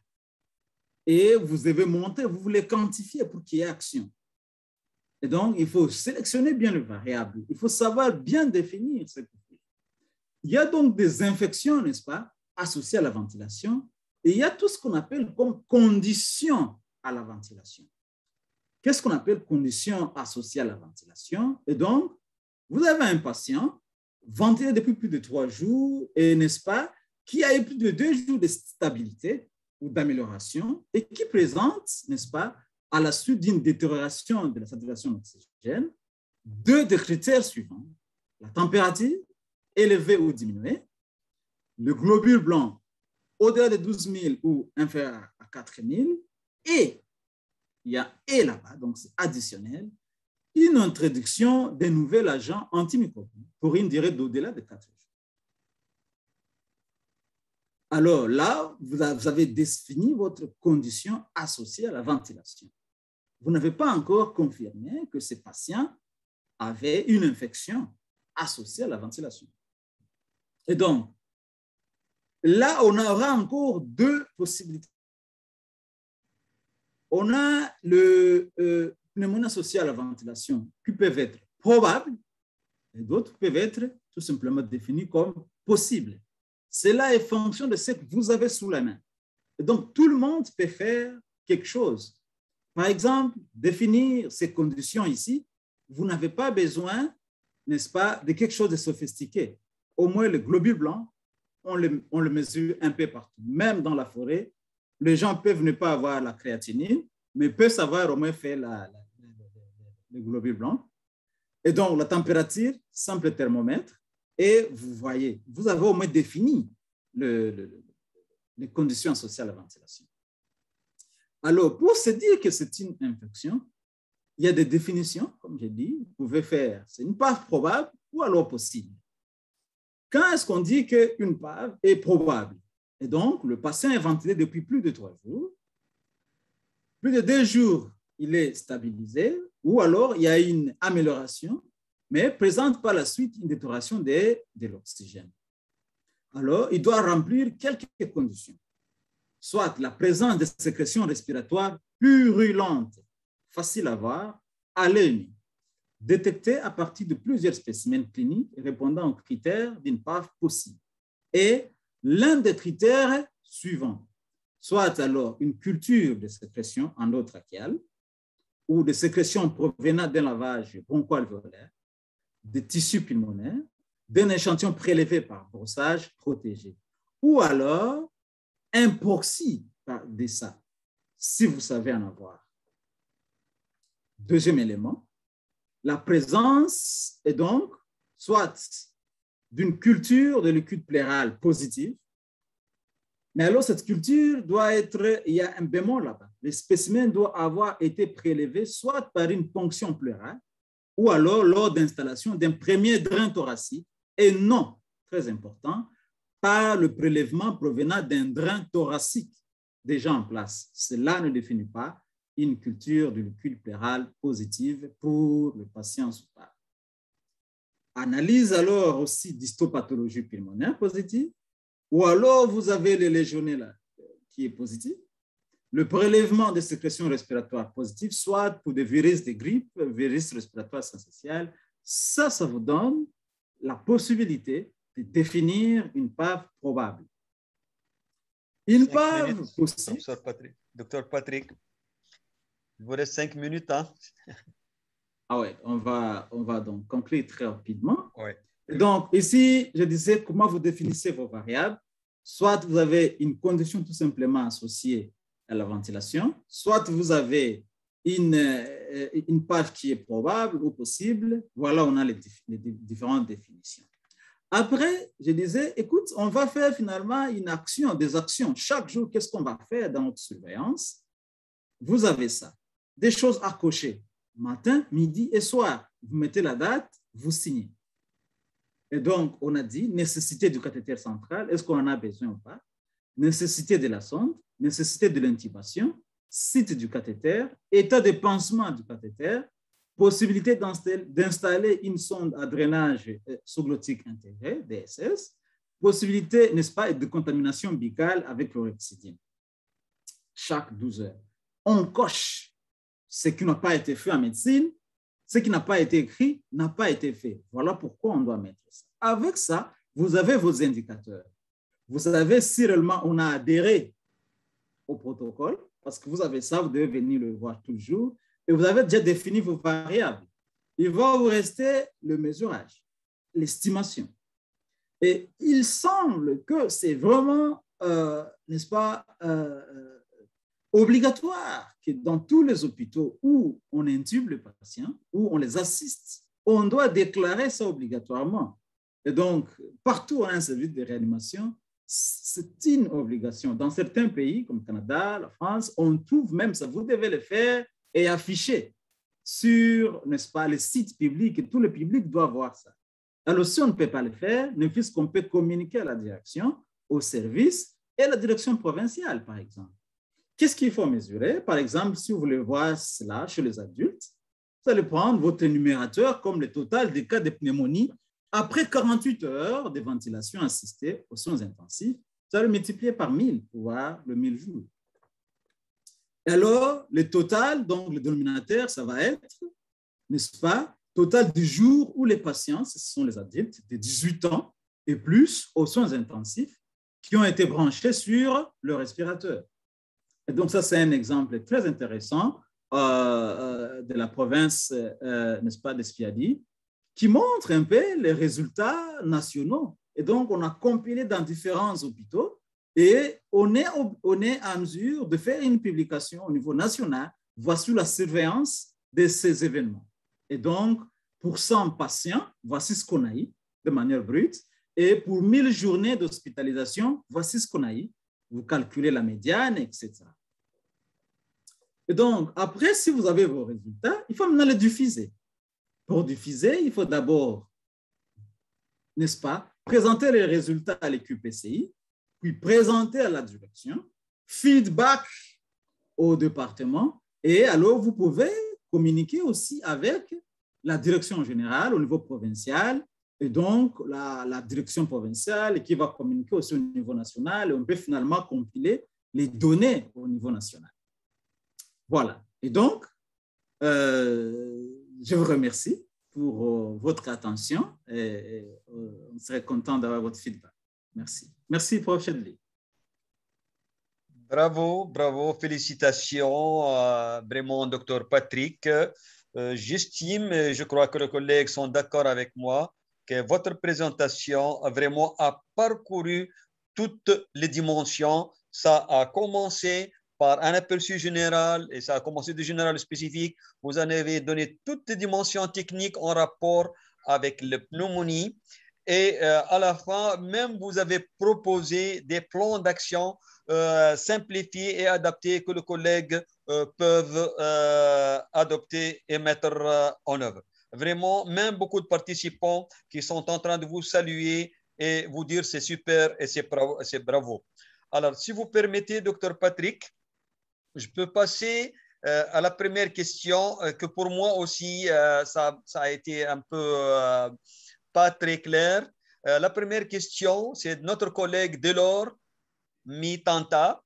Et vous devez montrer, vous voulez quantifier pour qu'il y ait action. Et donc, il faut sélectionner bien les variables. Il faut savoir bien définir ce qu'il faut. Il y a donc des infections, n'est-ce pas, associées à la ventilation. Et il y a tout ce qu'on appelle comme conditions à la ventilation. Qu'est-ce qu'on appelle conditions associées à la ventilation? Et donc, vous avez un patient ventilé depuis plus de 3 jours, et n'est-ce pas, qui a eu plus de 2 jours de stabilité ou d'amélioration et qui présente, n'est-ce pas, à la suite d'une détérioration de la saturation d'oxygène, 2 des critères suivants: la température élevée ou diminuée, le globule blanc au-delà de 12 000 ou inférieur à 4 000, et il y a et là-bas, donc c'est additionnel, une introduction d'un nouvel agent antimicrobien pour une durée d'au-delà de 4 jours. Alors là, vous avez défini votre condition associée à la ventilation. Vous n'avez pas encore confirmé que ces patients avaient une infection associée à la ventilation. Et donc, là, on aura encore 2 possibilités. On a le pneumonie associée à la ventilation qui peuvent être probables et d'autres peuvent être tout simplement définis comme possibles. Cela est fonction de ce que vous avez sous la main. Et donc, tout le monde peut faire quelque chose. Par exemple, définir ces conditions ici, vous n'avez pas besoin, n'est-ce pas, de quelque chose de sophistiqué. Au moins, le globule blanc, on le mesure un peu partout. Même dans la forêt, les gens peuvent ne pas avoir la créatinine, mais peuvent savoir au moins faire le globule blanc. Et donc, la température, simple thermomètre, et vous voyez, vous avez au moins défini les conditions associées à la ventilation. Alors, pour se dire que c'est une infection, il y a des définitions, comme j'ai dit, vous pouvez faire, c'est une PAV probable ou alors possible. Quand est-ce qu'on dit qu'une PAV est probable? Et donc, le patient est ventilé depuis plus de 3 jours, plus de 2 jours, il est stabilisé, ou alors il y a une amélioration, mais présente par la suite une détérioration de l'oxygène. Alors, il doit remplir quelques conditions. Soit la présence de sécrétions respiratoires purulentes, faciles à voir, à l'œil nu, détectées à partir de plusieurs spécimens cliniques répondant aux critères d'une PAV possible. Et l'un des critères suivants, soit alors une culture de sécrétion endotrachéale ou de sécrétion provenant d'un lavage broncho-alvéolaire, des tissus pulmonaires, d'un échantillon prélevé par brossage protégé, ou alors un proxy par DESA, si vous savez en avoir. Deuxième élément, la présence est donc soit d'une culture de l'écoute pleurale positive. Mais alors, cette culture doit être, il y a un bémol là-bas. Le spécimen doit avoir été prélevé soit par une ponction pleurale ou alors lors d'installation d'un premier drain thoracique et non, très important, par le prélèvement provenant d'un drain thoracique déjà en place. Cela ne définit pas une culture de l'écoute pleurale positive pour le patient sous PAP. Analyse alors aussi d'histopathologie pulmonaire positive, ou alors vous avez le légionnaire qui est positif, le prélèvement des sécrétions respiratoires positives, soit pour des virus de grippe, virus respiratoire syncytial, ça vous donne la possibilité de définir une PAV probable. Une PAV possible. Docteur Patrick, il vous reste 5 minutes. Hein? Ah ouais, on va donc conclure très rapidement. Ouais. Donc, ici, je disais comment vous définissez vos variables. Soit vous avez une condition tout simplement associée à la ventilation, soit vous avez une PAV qui est probable ou possible. Voilà, on a les différentes définitions. Après, je disais, écoute, on va faire finalement des actions. Chaque jour, qu'est-ce qu'on va faire dans notre surveillance? Vous avez ça. Des choses à cocher. Matin, midi et soir. Vous mettez la date, vous signez. Et donc, on a dit nécessité du cathéter central, est-ce qu'on en a besoin ou pas? Nécessité de la sonde, nécessité de l'intubation, site du cathéter, état de pansement du cathéter, possibilité d'installer une sonde à drainage sous-glottique intégré, DSS, possibilité, n'est-ce pas, de contamination bicale avec chlorhexidine. Chaque 12 heures. On coche ce qui n'a pas été fait en médecine, ce qui n'a pas été écrit n'a pas été fait. Voilà pourquoi on doit mettre ça. Avec ça, vous avez vos indicateurs. Vous savez si réellement on a adhéré au protocole, parce que vous avez ça, vous devez venir le voir toujours, et vous avez déjà défini vos variables. Il va vous rester le mesurage, l'estimation. Et il semble que c'est vraiment, n'est-ce pas, obligatoire que dans tous les hôpitaux où on intube les patients, où on les assiste, on doit déclarer ça obligatoirement. Et donc, partout où on a un service de réanimation, c'est une obligation. Dans certains pays, comme le Canada, la France, on trouve même ça. Vous devez le faire et afficher sur, n'est-ce pas, les sites publics, et tout le public doit voir ça. Alors, si on ne peut pas le faire, ne fût-ce qu'on peut communiquer à la direction, au service et à la direction provinciale, par exemple. Qu'est-ce qu'il faut mesurer? Par exemple, si vous voulez voir cela chez les adultes, vous allez prendre votre numérateur comme le total des cas de pneumonie après 48 heures de ventilation assistée aux soins intensifs. Vous allez le multiplier par 1000 pour voir le 1000 jours. Et alors, le total, donc le dénominateur, ça va être, n'est-ce pas, total du jour où les patients, ce sont les adultes de 18 ans et plus aux soins intensifs qui ont été branchés sur le respirateur. Et donc, ça, c'est un exemple très intéressant de la province, n'est-ce pas, d'Espiadi, qui montre un peu les résultats nationaux. Et donc, on a compilé dans différents hôpitaux et on est en mesure de faire une publication au niveau national. Voici la surveillance de ces événements. Et donc, pour 100 patients, voici ce qu'on a eu de manière brute. Et pour 1000 journées d'hospitalisation, voici ce qu'on a eu. Vous calculez la médiane, etc. Et donc, après, si vous avez vos résultats, il faut maintenant les diffuser. Pour diffuser, il faut d'abord, n'est-ce pas, présenter les résultats à l'EQPCI, puis présenter à la direction, feedback au département, et alors vous pouvez communiquer aussi avec la direction générale au niveau provincial, et donc la direction provinciale qui va communiquer aussi au niveau national, et on peut finalement compiler les données au niveau national. Voilà. Et donc, je vous remercie pour votre attention et on serait content d'avoir votre feedback. Merci. Merci, Prof. Chedli. Bravo, bravo, félicitations, vraiment, Dr. Patrick. J'estime, et je crois que les collègues sont d'accord avec moi, que votre présentation a parcouru toutes les dimensions. Ça a commencé par un aperçu général, et ça a commencé de général au spécifique. Vous en avez donné toutes les dimensions techniques en rapport avec la pneumonie. Et à la fin, même vous avez proposé des plans d'action simplifiés et adaptés que les collègues peuvent adopter et mettre en œuvre. Vraiment, même beaucoup de participants qui sont en train de vous saluer et vous dire c'est super et c'est bravo. Alors, si vous permettez, docteur Patrick, je peux passer à la première question que pour moi aussi, ça a été un peu pas très clair. La première question, c'est de notre collègue Delors Mitanta.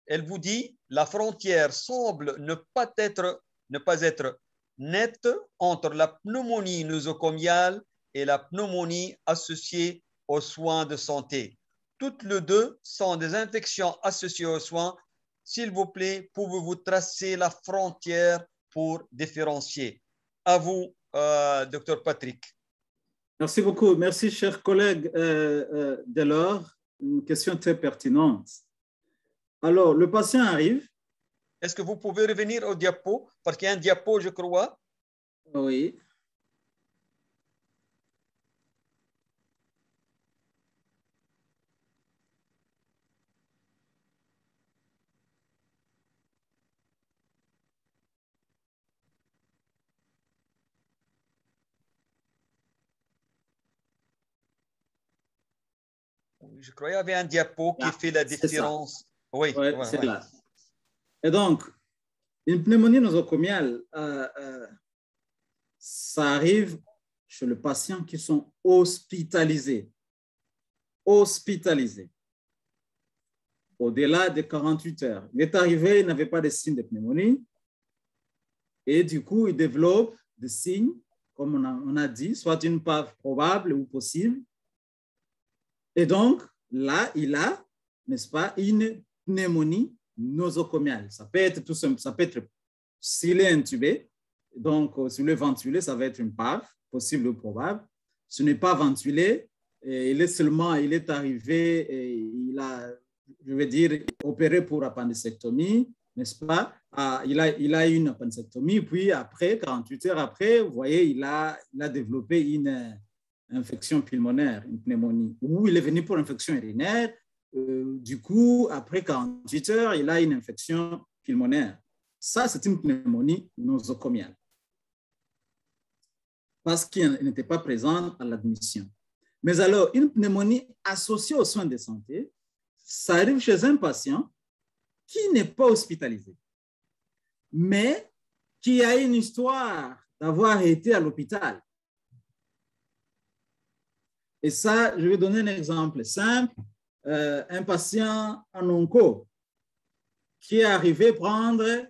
Elle vous dit, la frontière semble ne pas être nette entre la pneumonie nosocomiale et la pneumonie associée aux soins de santé. Toutes les deux sont des infections associées aux soins. S'il vous plaît, pouvez-vous tracer la frontière pour différencier? À vous, docteur Patrick. Merci beaucoup. Merci, cher collègue Delors. Une question très pertinente. Alors, le patient arrive. Est-ce que vous pouvez revenir au diapo? Parce qu'il y a un diapo, je crois. Oui. Je crois qu'il y avait un diapo qui fait la différence. Ça. Oui, ouais, c'est là. Et donc, une pneumonie nosocomiale, ça arrive chez les patients qui sont hospitalisés. Hospitalisés. Au-delà de 48 heures. Il est arrivé, il n'avait pas de signes de pneumonie. Et du coup, il développe des signes, comme on a dit, soit une PAV probable ou possible. Et donc, là, il a, n'est-ce pas, une pneumonie nosocomiale. Ça peut être tout simple, ça peut être, s'il est intubé, donc s'il est ventilé, ça va être une PAV, possible ou probable. Ce n'est pas ventilé, il est arrivé, et il a, je veux dire, opéré pour appendicectomie, n'est-ce pas? Il a une appendicectomie, puis après, 48 heures après, vous voyez, il a développé une infection pulmonaire, une pneumonie, ou il est venu pour infection urinaire. Du coup, après 48 heures, il a une infection pulmonaire. Ça, c'est une pneumonie nosocomiale parce qu'il n'était pas présent à l'admission. Mais alors, une pneumonie associée aux soins de santé, ça arrive chez un patient qui n'est pas hospitalisé, mais qui a une histoire d'avoir été à l'hôpital. Et ça, je vais donner un exemple simple. Un patient en onco qui est arrivé prendre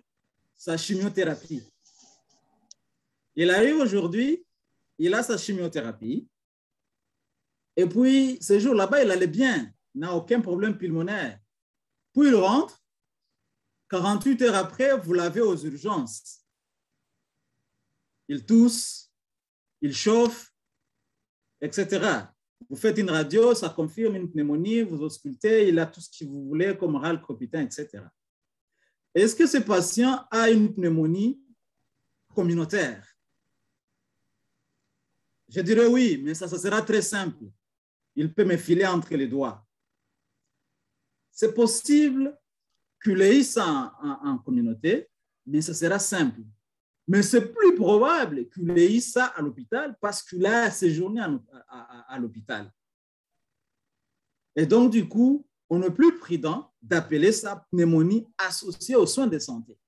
sa chimiothérapie. Il arrive aujourd'hui, il a sa chimiothérapie, et puis ce jour là-bas, il allait bien, il n'a aucun problème pulmonaire. Puis il rentre, 48 heures après, vous l'avez aux urgences. Il tousse, il chauffe, etc. Vous faites une radio, ça confirme une pneumonie, vous auscultez, il a tout ce que vous voulez comme râle, cropitant, etc. Est-ce que ce patient a une pneumonie communautaire? Je dirais oui, mais ça sera très simple. Il peut me filer entre les doigts. C'est possible qu'il ait ça en communauté, mais ça sera simple. Mais c'est plus probable qu'il ait ça à l'hôpital parce qu'il a séjourné à l'hôpital. Et donc, du coup, on est plus prudent d'appeler ça pneumonie associée aux soins de santé,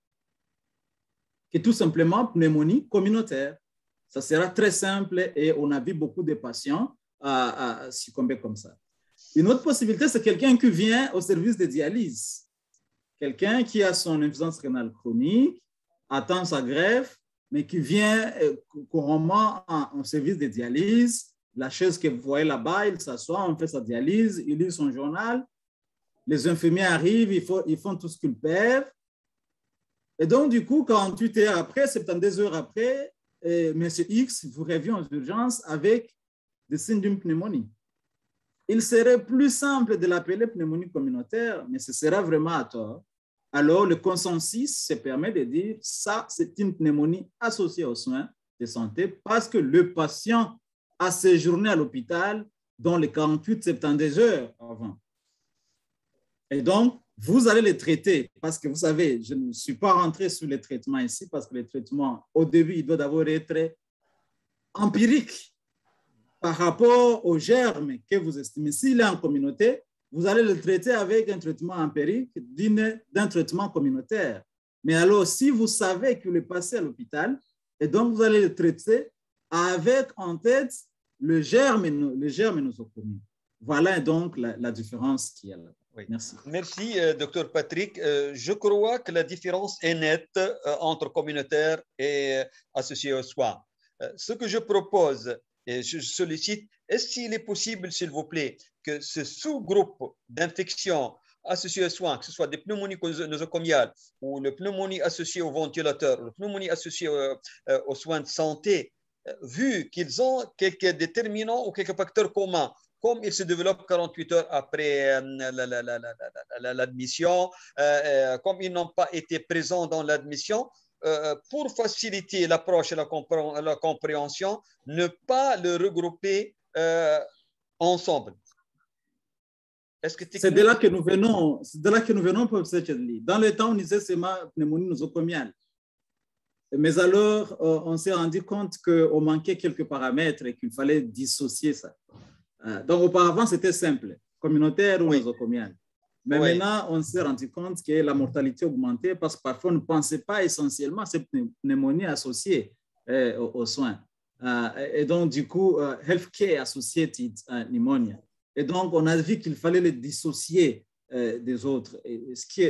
qui est tout simplement pneumonie communautaire. Ça sera très simple et on a vu beaucoup de patients succomber comme ça. Une autre possibilité, c'est quelqu'un qui vient au service de dialyse. Quelqu'un qui a son insuffisance rénale chronique, attend sa greffe, mais qui vient couramment en service de dialyse. La chaise que vous voyez là-bas, il s'assoit, on fait sa dialyse, il lit son journal. Les infirmiers arrivent, ils font tout ce qu'ils peuvent. Et donc, du coup, 48 heures après, 72 heures après, M. X vous revient aux urgences avec des signes d'une pneumonie. Il serait plus simple de l'appeler pneumonie communautaire, mais ce sera vraiment à tort. Alors, le consensus se permet de dire ça, c'est une pneumonie associée aux soins de santé parce que le patient à séjourner à l'hôpital dans les 48-72 heures avant. Et donc, vous allez les traiter parce que vous savez, je ne suis pas rentré sur les traitements ici parce que les traitements, au début, ils doivent d'abord être empiriques par rapport aux germes que vous estimez. S'il est en communauté, vous allez le traiter avec un traitement empirique d'un traitement communautaire. Mais alors, si vous savez qu'il est passé à l'hôpital, et donc vous allez le traiter avec en tête le germe nosocomial. Voilà donc la différence qu'il y a là. Oui. Merci. Merci, Dr Patrick. Je crois que la différence est nette entre communautaire et associé aux soins. Ce que je propose, et je sollicite, est-ce qu'il est possible, s'il vous plaît, que ce sous-groupe d'infections associées aux soins, que ce soit des pneumonies nosocomiales ou le pneumonie associée au ventilateur, ou le pneumonie associée aux soins de santé, vu qu'ils ont quelques déterminants ou quelques facteurs communs, comme ils se développent 48 heures après l'admission, comme ils n'ont pas été présents dans l'admission, pour faciliter l'approche et la compréhension, ne pas le regrouper ensemble. C'est de là que nous venons, professeur Chedli. Dans le temps, on disait c'est ma pneumonie nosocomiale. Mais alors, on s'est rendu compte qu'on manquait quelques paramètres et qu'il fallait dissocier ça. Donc, auparavant, c'était simple, communautaire ou nosocomial. Mais maintenant, on s'est rendu compte que la mortalité augmentait parce que parfois, on ne pensait pas essentiellement à ces pneumonies associées aux soins. Et donc, du coup, Healthcare Associated Pneumonia. Et donc, on a vu qu'il fallait les dissocier des autres. Et ce qui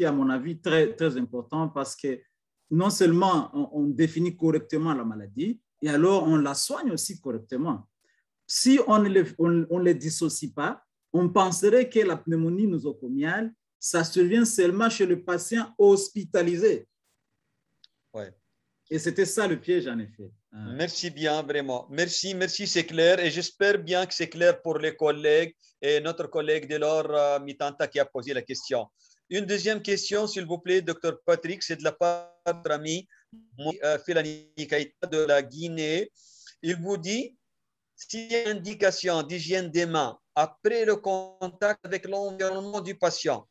est, à mon avis, très, très important parce que non seulement on définit correctement la maladie, et alors on la soigne aussi correctement. Si on ne les dissocie pas, on penserait que la pneumonie nosocomiale, ça survient seulement chez le patient hospitalisé. Ouais. Et c'était ça le piège, en effet. Merci bien, vraiment. Merci, c'est clair. Et j'espère bien que c'est clair pour les collègues et notre collègue Delors Mitanta qui a posé la question. Une deuxième question, s'il vous plaît, Dr Patrick, c'est de la part de notre ami Filani Kaita de la Guinée. Il vous dit, s'il y a une indication d'hygiène des mains après le contact avec l'environnement du patient,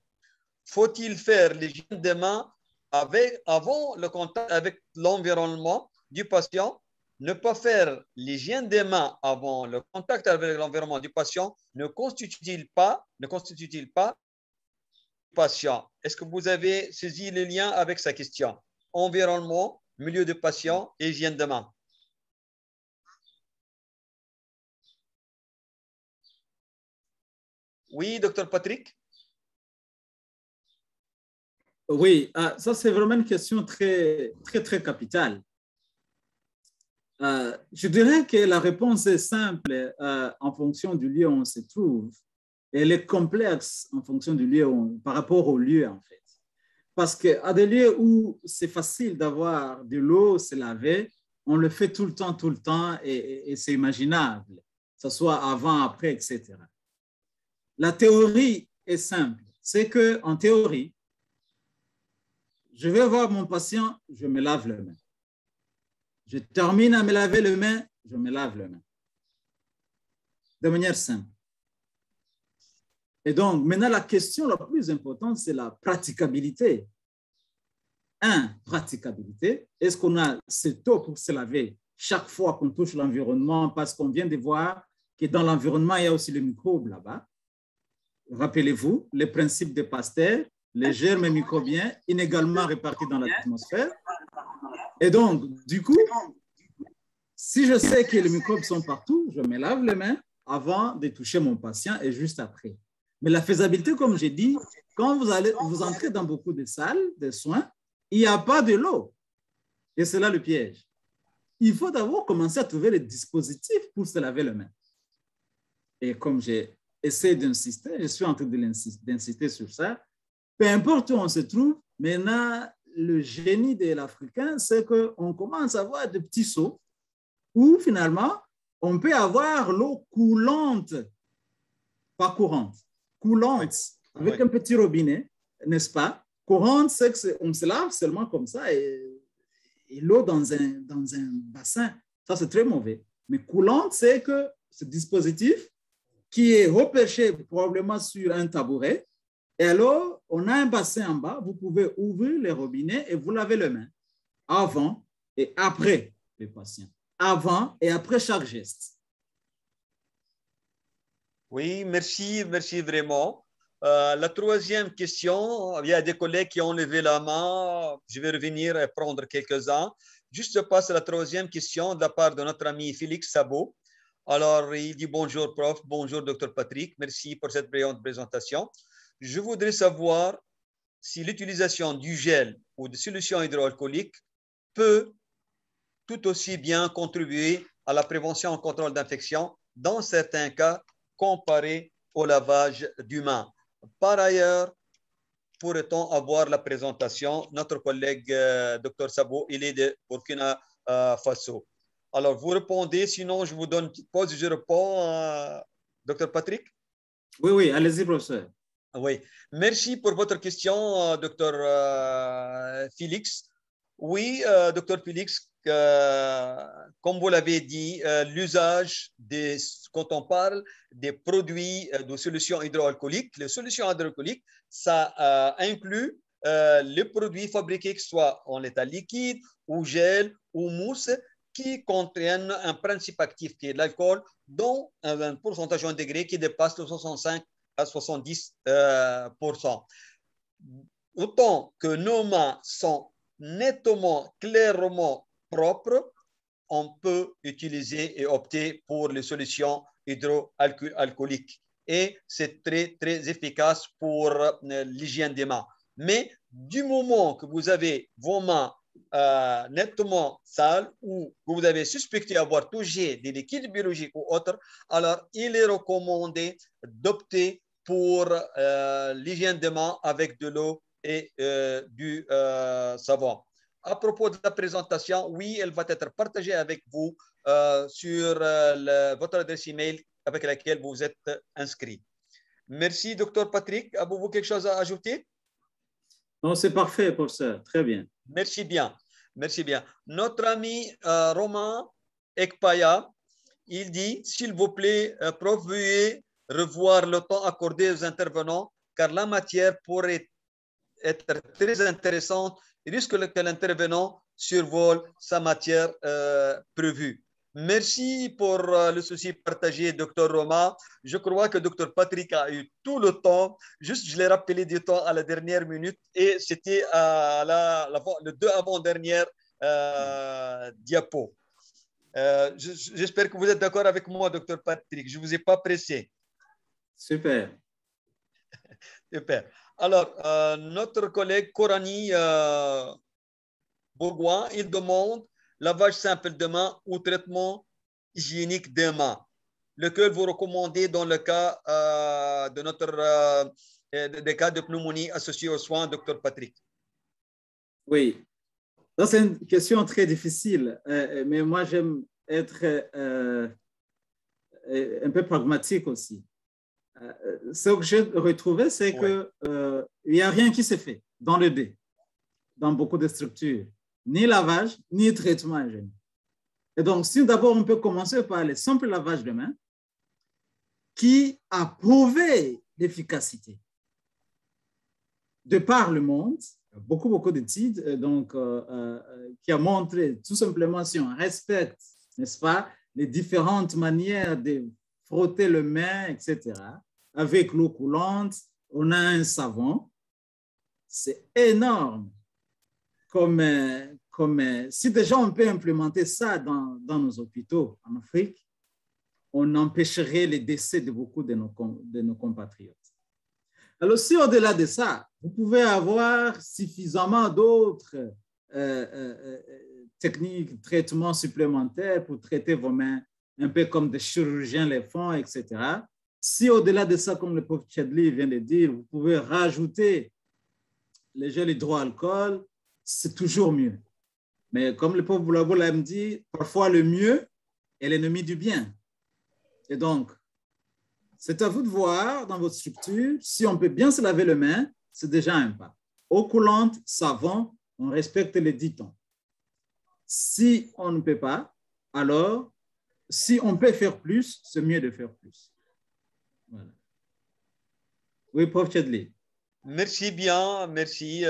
faut-il faire l'hygiène des mains avant le contact avec l'environnement du patient? Ne pas faire l'hygiène des mains avant le contact avec l'environnement du patient ne constitue-t-il pas patient? Est-ce que vous avez saisi le lien avec sa question? Environnement, milieu de patient et hygiène de main. Oui, docteur Patrick? Oui, ça c'est vraiment une question très, très, très capitale. Je dirais que la réponse est simple en fonction du lieu où on se trouve. Elle est complexe en fonction du lieu par rapport au lieu, en fait. Parce qu'à des lieux où c'est facile d'avoir de l'eau, se laver, on le fait tout le temps, et c'est imaginable, que ce soit avant, après, etc. La théorie est simple. C'est qu'en théorie, je vais voir mon patient, je me lave les mains. Je termine à me laver les mains, je me lave les mains. De manière simple. Et donc, maintenant, la question la plus importante, c'est la praticabilité. Praticabilité. Est-ce qu'on a cette eau pour se laver chaque fois qu'on touche l'environnement? Parce qu'on vient de voir que dans l'environnement, il y a aussi les microbes là-bas. Rappelez-vous, les principes de Pasteur, les germes microbiens inégalement répartis dans l'atmosphère. Et donc, du coup, si je sais que les microbes sont partout, je me lave les mains avant de toucher mon patient et juste après. Mais la faisabilité, comme j'ai dit, quand vous entrez dans beaucoup de salles de soins, il n'y a pas de l'eau. Et c'est là le piège. Il faut d'abord commencer à trouver les dispositifs pour se laver les mains. Et comme j'ai essayé d'insister, je suis en train d'insister sur ça, peu importe où on se trouve, maintenant, le génie de l'Africain, c'est qu'on commence à avoir des petits seaux où finalement, on peut avoir l'eau coulante, pas courante, coulante, avec un petit robinet, n'est-ce pas? Courante, c'est qu'on se lave seulement comme ça et l'eau dans un bassin, ça c'est très mauvais. Mais coulante, c'est que ce dispositif qui est reperché probablement sur un tabouret. Et alors, on a un bassin en bas. Vous pouvez ouvrir les robinets et vous lavez les mains avant et après le patient. Avant et après chaque geste. Oui, merci vraiment. La troisième question, il y a des collègues qui ont levé la main. Je vais revenir et prendre quelques-uns. Juste je passe à la troisième question de la part de notre ami Félix Sabot. Alors, il dit bonjour, prof. Bonjour, docteur Patrick. Merci pour cette brillante présentation. Je voudrais savoir si l'utilisation du gel ou de solutions hydroalcooliques peut tout aussi bien contribuer à la prévention et au contrôle d'infection dans certains cas comparé au lavage d'humains. Par ailleurs, pourrait-on avoir la présentation? Notre collègue Dr Sabo, il est de Burkina Faso. Alors, vous répondez, sinon je vous donne une petite pause et je réponds, Dr Patrick? Oui, allez-y, professeur. Oui, merci pour votre question, Dr Félix. Oui, Dr Félix, comme vous l'avez dit, l'usage quand on parle des produits de solutions hydroalcooliques, les solutions hydroalcooliques, ça inclut les produits fabriqués, que ce soit en état liquide ou gel ou mousse, qui contiennent un principe actif qui est l'alcool, dont un pourcentage en degrés qui dépasse le 65 à 70%. Autant que nos mains sont nettement, clairement propres, on peut utiliser et opter pour les solutions hydroalcooliques. Et c'est très, très efficace pour l'hygiène des mains. Mais du moment que vous avez vos mains nettement sales ou que vous avez suspecté avoir touché des liquides biologiques ou autres, alors il est recommandé d'opter pour l'hygiène des mains avec de l'eau et du savon. À propos de la présentation, oui, elle va être partagée avec vous sur votre adresse email avec laquelle vous êtes inscrit. Merci, Dr Patrick. Avez-vous quelque chose à ajouter? Non, c'est parfait, professeur. Très bien. Merci bien. Merci bien. Notre ami Romain Ekpaya, il dit, s'il vous plaît, prof, veuillez revoir le temps accordé aux intervenants, car la matière pourrait être très intéressante. Il risque que l'intervenant survole sa matière prévue. Merci pour le souci partagé, Dr Roma. Je crois que Dr Patrick a eu tout le temps. Juste, je l'ai rappelé du temps à la dernière minute et c'était à le 2 avant-dernière diapo. J'espère que vous êtes d'accord avec moi, Dr Patrick. Je ne vous ai pas pressé. Super. Super. Alors, notre collègue Corani Bourgoin, il demande lavage simple de main ou traitement hygiénique des mains. Lequel vous recommandez dans le cas de des cas de pneumonie associés aux soins, Dr Patrick? Oui, c'est une question très difficile, mais moi j'aime être un peu pragmatique aussi. Ce que j'ai retrouvé, c'est que il n'y a rien qui se fait dans le dé, dans beaucoup de structures, ni lavage, ni traitement hygiénique. Et donc, si d'abord on peut commencer par le simple lavage de mains, qui a prouvé l'efficacité de par le monde, beaucoup d'études qui a montré tout simplement si on respecte, n'est-ce pas, les différentes manières de frotter les mains, etc. Avec l'eau coulante, on a un savon. C'est énorme. Si déjà on peut implémenter ça dans nos hôpitaux en Afrique, on empêcherait les décès de beaucoup de nos compatriotes. Alors, si au-delà de ça, vous pouvez avoir suffisamment d'autres techniques, traitements supplémentaires pour traiter vos mains, un peu comme des chirurgiens les font, etc. Si au-delà de ça, comme le prof Chadli vient de dire, vous pouvez rajouter les gels hydroalcool, c'est toujours mieux. Mais comme le prof Boulabo l'a dit, parfois le mieux est l'ennemi du bien. Et donc, c'est à vous de voir dans votre structure, si on peut bien se laver les mains, c'est déjà un pas. Eau coulante, savon, on respecte les 10 temps. Si on ne peut pas, alors si on peut faire plus, c'est mieux de faire plus. Voilà. Oui, Prof. Chadli. Merci bien, merci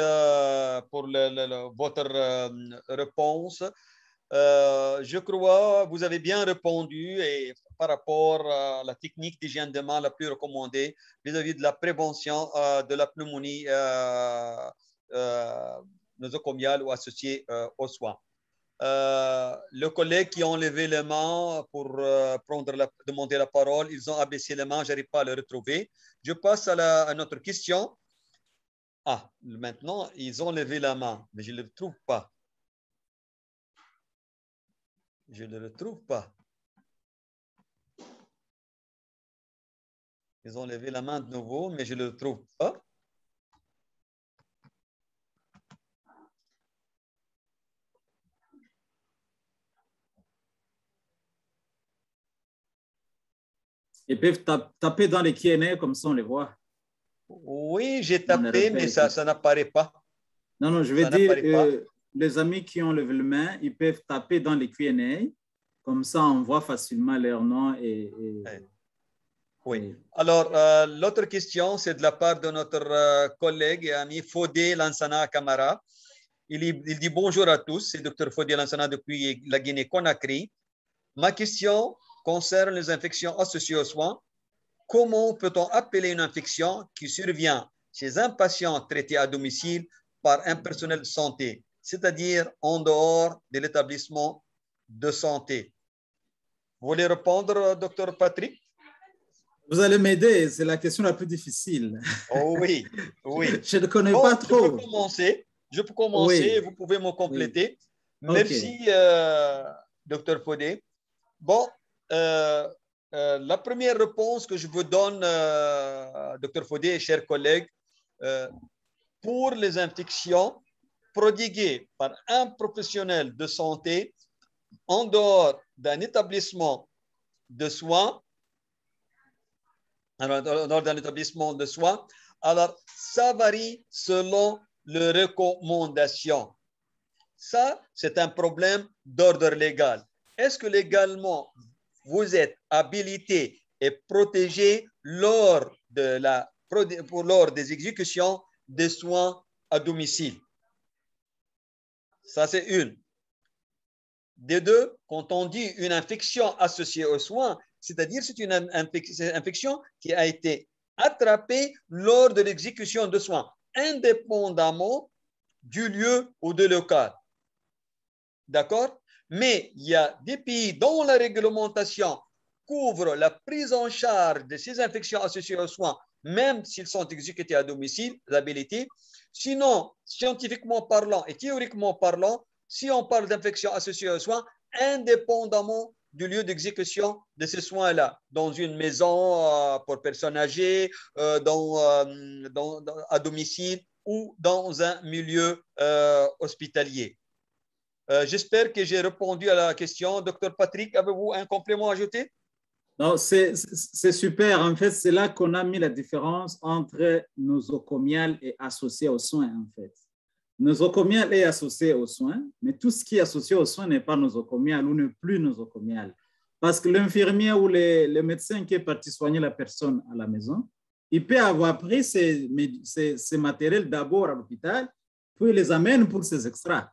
pour votre réponse. Je crois que vous avez bien répondu et par rapport à la technique d'hygiène de main la plus recommandée vis-à-vis de la prévention de la pneumonie nosocomiale ou associée aux soins. Les collègues qui ont levé les mains pour demander la parole, ils ont abaissé les mains, je n'arrive pas à les retrouver. Je passe à notre question. Ah, maintenant, ils ont levé la main, mais je ne le trouve pas. Je ne le trouve pas. Ils ont levé la main de nouveau, mais je ne le trouve pas. Ils peuvent taper dans les Q&A, comme ça on les voit. Oui, j'ai tapé, mais ça n'apparaît pas. Non, non, je veux dire, les amis qui ont levé la main, ils peuvent taper dans les Q&A, comme ça on voit facilement leur nom. Oui. Alors, l'autre question, c'est de la part de notre collègue et ami Fodé Lansana Camara. Il dit bonjour à tous, c'est Dr Fodé Lansana depuis la Guinée-Conakry. Ma question concerne les infections associées aux soins. Comment peut-on appeler une infection qui survient chez un patient traité à domicile par un personnel de santé, c'est-à-dire en dehors de l'établissement de santé? Vous voulez répondre, Dr Patrick? Vous allez m'aider, c'est la question la plus difficile. Oh oui, oui. Je ne connais pas trop. Je peux commencer, oui. Vous pouvez me compléter. Oui. Merci, Dr Fodé. Bon, la première réponse que je vous donne, Dr Fodé et chers collègues, pour les infections prodiguées par un professionnel de santé en dehors d'un établissement de soins, alors ça varie selon les recommandations. Ça, c'est un problème d'ordre légal. Est-ce que légalement, vous êtes habilité et protégé lors des exécutions des soins à domicile? Ça, c'est une. De deux, quand on dit une infection associée aux soins, c'est-à-dire c'est une infection qui a été attrapée lors de l'exécution de soins, indépendamment du lieu ou de local. D'accord? Mais il y a des pays dont la réglementation couvre la prise en charge de ces infections associées aux soins, même s'ils sont exécutés à domicile, l'habilité. Sinon, scientifiquement parlant et théoriquement parlant, si on parle d'infections associées aux soins, indépendamment du lieu d'exécution de ces soins-là, dans une maison pour personnes âgées, à domicile ou dans un milieu hospitalier. J'espère que j'ai répondu à la question. Docteur Patrick, avez-vous un complément à ajouter? Non, c'est super. En fait, c'est là qu'on a mis la différence entre nosocomial et associé aux soins, en fait. Nosocomial est associé aux soins, mais tout ce qui est associé aux soins n'est pas nosocomial ou n'est plus nosocomial. Parce que l'infirmier ou le médecin qui est parti soigner la personne à la maison, il peut avoir pris ces matériels d'abord à l'hôpital, puis il les amène pour ses extras,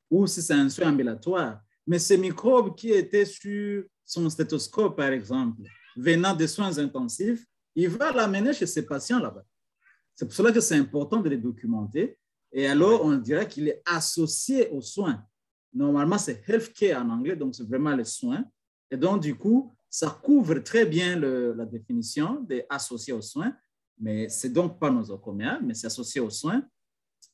ou si c'est un soin ambulatoire. Mais ces microbes qui étaient sur son stéthoscope, par exemple, venant des soins intensifs, il va l'amener chez ses patients là-bas. C'est pour cela que c'est important de les documenter. Et alors, on dirait qu'il est associé aux soins. Normalement, c'est healthcare en anglais, donc c'est vraiment les soins. Et donc, du coup, ça couvre très bien la définition des associés aux soins, mais c'est donc pas nosocomial, mais c'est associé aux soins.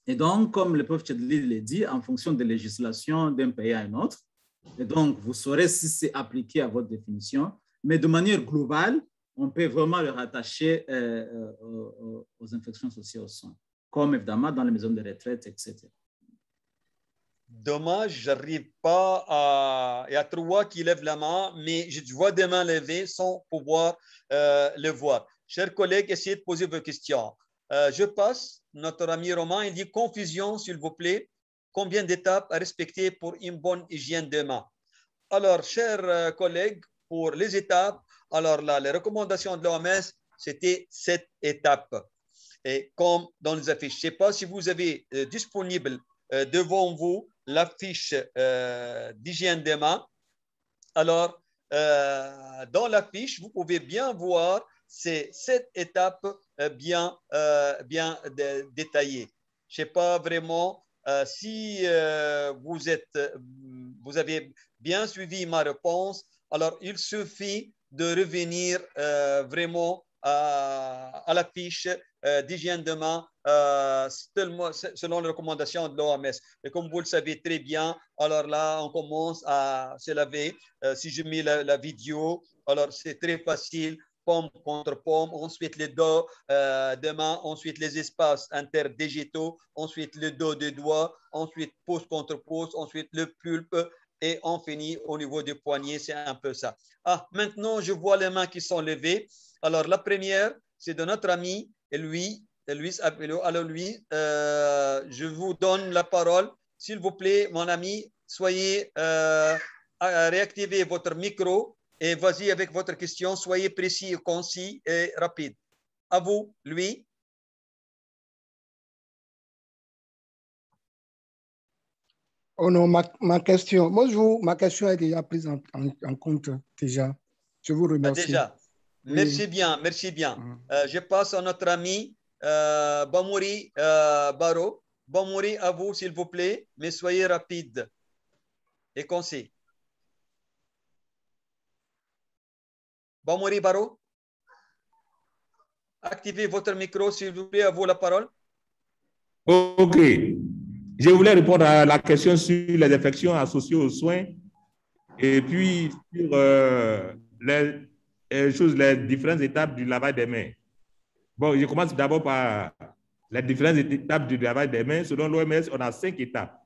Et donc, comme le prof Chadli l'a dit, en fonction des législations d'un pays à un autre, et donc, vous saurez si c'est appliqué à votre définition, mais de manière globale, on peut vraiment le rattacher aux infections associées aux soins, comme évidemment dans les maisons de retraite, etc. Dommage, je n'arrive pas à... Il y a trois qui lèvent la main, mais je vois des mains levées sans pouvoir le voir. Chers collègues, essayez de poser vos questions. Je passe. Notre ami Romain, il dit confusion, s'il vous plaît. Combien d'étapes à respecter pour une bonne hygiène des mains? Alors, chers collègues, pour les étapes, alors là, les recommandations de l'OMS, c'était 7 étapes. Et comme dans les affiches, je ne sais pas si vous avez disponible devant vous la fiche d'hygiène des mains. Alors, dans la fiche, vous pouvez bien voir ces 7 étapes bien détaillées. Je ne sais pas vraiment si vous avez bien suivi ma réponse. Alors, il suffit de revenir vraiment à la fiche d'hygiène de main selon les recommandations de l'OMS. Et comme vous le savez très bien, alors là, on commence à se laver. Si je mets la vidéo, alors c'est très facile. Pomme contre pomme, ensuite le dos de main, ensuite les espaces interdégitaux, ensuite le dos de doigts, ensuite pouce contre pouce, ensuite le pulpe et on finit au niveau du poignet, c'est un peu ça. Ah, maintenant, je vois les mains qui sont levées. Alors, la première, c'est de notre ami, et lui, alors lui, je vous donne la parole. S'il vous plaît, mon ami, soyez, réactivez votre micro et vas-y avec votre question. Soyez précis, concis et rapide. À vous, lui. Oh non, ma question, ma question est déjà prise en compte déjà. Je vous remercie. Déjà, Oui. merci bien, merci bien. Je passe à notre ami Bamouri Baro. Bamouri, à vous, s'il vous plaît, mais soyez rapide et concis. Bamouri Baro, activez votre micro, s'il vous plaît, à vous la parole. OK. Je voulais répondre à la question sur les infections associées aux soins et puis sur les différentes étapes du lavage des mains. Bon, je commence d'abord par les différentes étapes du lavage des mains. Selon l'OMS, on a 5 étapes.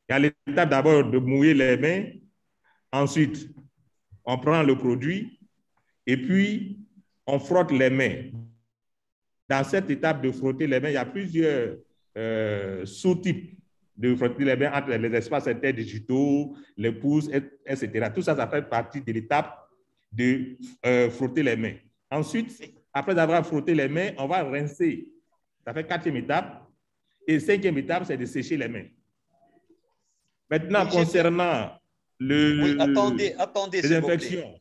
Il y a l'étape d'abord de mouiller les mains. Ensuite, on prend le produit et puis on frotte les mains. Dans cette étape de frotter les mains, il y a plusieurs sous-types de frotter les mains entre les espaces interdigitaux, les pouces, etc. Tout ça, ça fait partie de l'étape de frotter les mains. Ensuite, après avoir frotté les mains, on va rincer. Ça fait 4e étape. Et 5e étape, c'est de sécher les mains. Maintenant, Oui, concernant oui, attendez, les s'il vous plaît. infections.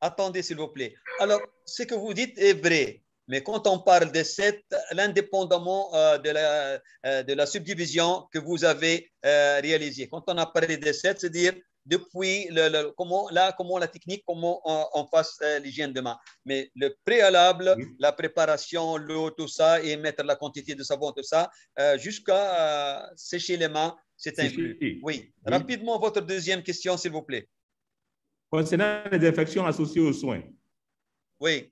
Attendez, s'il vous plaît. Alors, ce que vous dites est vrai, mais quand on parle de cette, l'indépendamment de la subdivision que vous avez réalisée, quand on a parlé de cette, c'est-à-dire depuis comment la technique, comment on fasse l'hygiène de main. Mais le préalable, Oui. la préparation, l'eau, tout ça, et mettre la quantité de savon, tout ça, jusqu'à sécher les mains, c'est inclus. Oui. Oui. Rapidement, votre deuxième question, s'il vous plaît. Concernant les infections associées aux soins. Oui.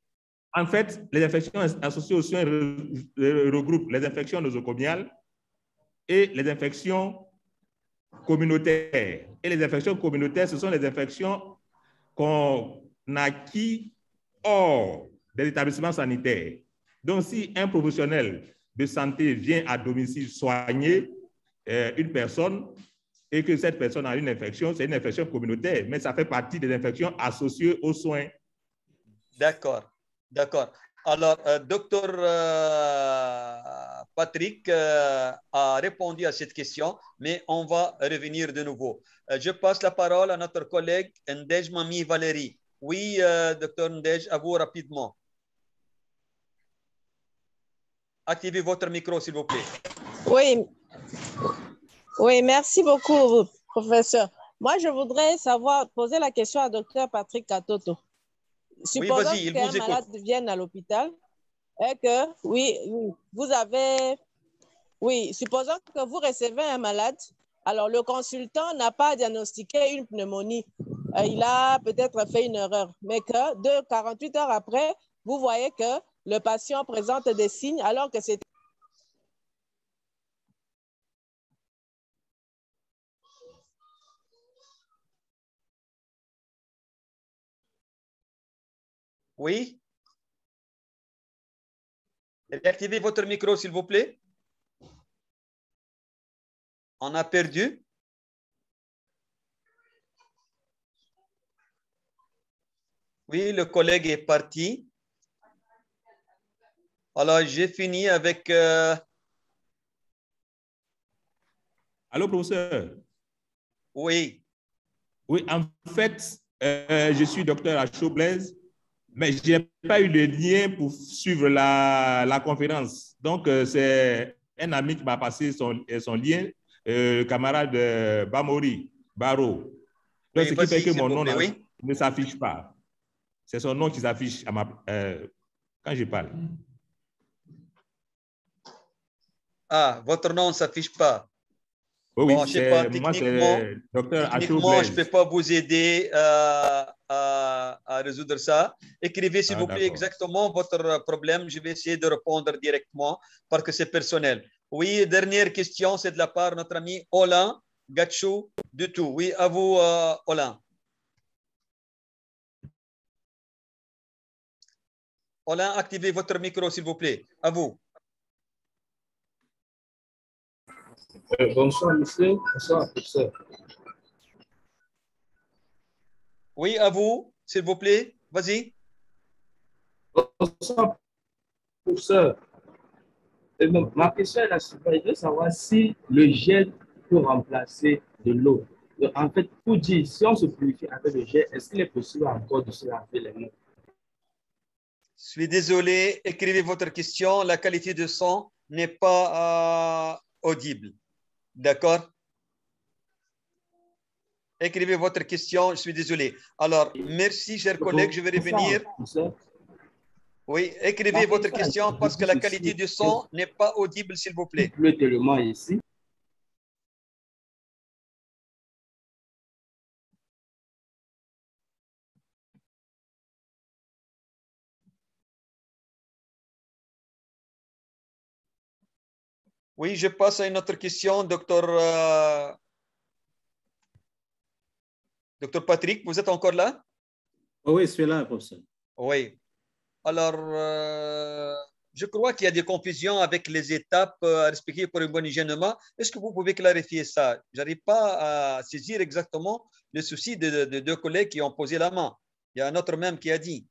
En fait, les infections associées aux soins regroupent les infections nosocomiales et les infections communautaires. Et les infections communautaires, ce sont les infections qu'on acquit hors des établissements sanitaires. Donc, si un professionnel de santé vient à domicile soigner une personne et que cette personne a une infection, c'est une infection communautaire, mais ça fait partie des infections associées aux soins. D'accord, d'accord. Alors, docteur Patrick a répondu à cette question, mais on va revenir de nouveau. Je passe la parole à notre collègue Ndej Mami Valérie. Oui, docteur Ndej, à vous rapidement. Activez votre micro, s'il vous plaît. Oui. Oui, merci beaucoup, professeur. Moi, je voudrais poser la question à docteur Patrick Katoto. Supposons qu'un malade vienne à l'hôpital et que, supposons que vous recevez un malade, alors le consultant n'a pas diagnostiqué une pneumonie. Il a peut-être fait une erreur, mais que 48 heures après, vous voyez que le patient présente des signes alors que c'est... Oui. Réactivez votre micro, s'il vous plaît. On a perdu. Oui, le collègue est parti. Alors, j'ai fini avec... Allô, professeur? Oui. Oui, en fait, je suis docteur Acho Blaise, mais je n'ai pas eu le lien pour suivre la conférence. Donc, c'est un ami qui m'a passé son lien, le camarade Bamori, Baro. Donc, Oui, ce qui fait que mon nom oui. ne s'affiche pas. C'est son nom qui s'affiche quand je parle. Ah, votre nom ne s'affiche pas. Oui, Bon, je sais pas, moi, c'est docteur Acho Blaise. je ne peux pas vous aider à résoudre ça. Écrivez, s'il vous plaît, exactement votre problème. Je vais essayer de répondre directement parce que c'est personnel. Oui, dernière question, c'est de la part de notre ami Olin Gachou du tout. Oui, à vous, Olin. Olin, activez votre micro, s'il vous plaît. À vous. Bonsoir, monsieur. Bonsoir, professeur. Oui, à vous, s'il vous plaît. Vas-y. Bonsoir, professeur. Ma question est la suivante. Je veux savoir si le gel peut remplacer de l'eau. En fait, pour dire, si on se purifie avec le gel, est-ce qu'il est possible encore de se laver les mains? Je suis désolé. Écrivez votre question. La qualité de son n'est pas audible. D'accord? Écrivez votre question. Je suis désolé. Alors, merci, chers collègues. Je vais revenir. Oui, écrivez votre question parce que la qualité du son n'est pas audible, s'il vous plaît. Il pleut tellement ici. Oui, je passe à une autre question, docteur Patrick. Vous êtes encore là? Oui, je suis là, professeur. Oui. Alors, je crois qu'il y a des confusions avec les étapes à respecter pour une bonne hygiène de main. Est-ce que vous pouvez clarifier ça? Je n'arrive pas à saisir exactement le souci de deux collègues qui ont posé la main. Il y a un autre même qui a dit.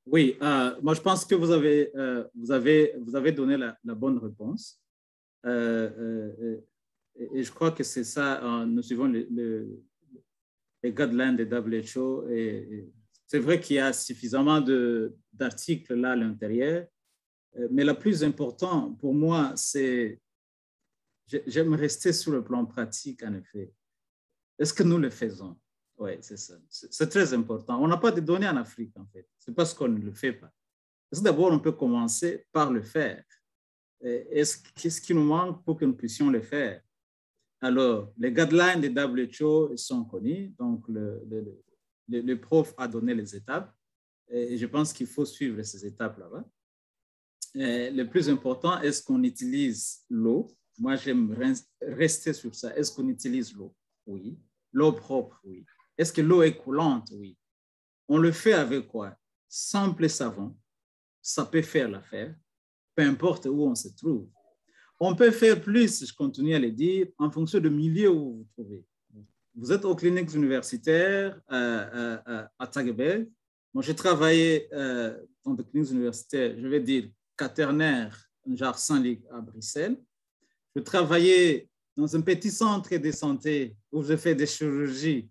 Oui, moi je pense que vous avez donné la bonne réponse. Et je crois que c'est ça, nous suivons les guidelines de WHO. Et c'est vrai qu'il y a suffisamment d'articles là à l'intérieur, mais le plus important pour moi, c'est, j'aime rester sur le plan pratique en effet. Est-ce que nous le faisons? Oui, c'est ça. C'est très important. On n'a pas de données en Afrique, en fait. C'est parce qu'on ne le fait pas. Parce que d'abord, on peut commencer par le faire. Qu'est-ce qui nous manque pour que nous puissions le faire? Alors, les guidelines des WHO sont connus. Donc, le prof a donné les étapes. Et je pense qu'il faut suivre ces étapes là-bas. Le plus important, est-ce qu'on utilise l'eau? Moi, j'aime rester sur ça. Est-ce qu'on utilise l'eau? Oui. L'eau propre, oui. Est-ce que l'eau est coulante? Oui. On le fait avec quoi? Simple savon. Ça peut faire l'affaire, peu importe où on se trouve. On peut faire plus, je continue à le dire, en fonction du milieu où vous vous trouvez. Vous êtes aux cliniques universitaires à Tagebel. Moi, j'ai travaillé dans des cliniques universitaires, je vais dire, quaternaire, genre Saint-Luc à Bruxelles. Je travaillais dans un petit centre de santé où je fais des chirurgies,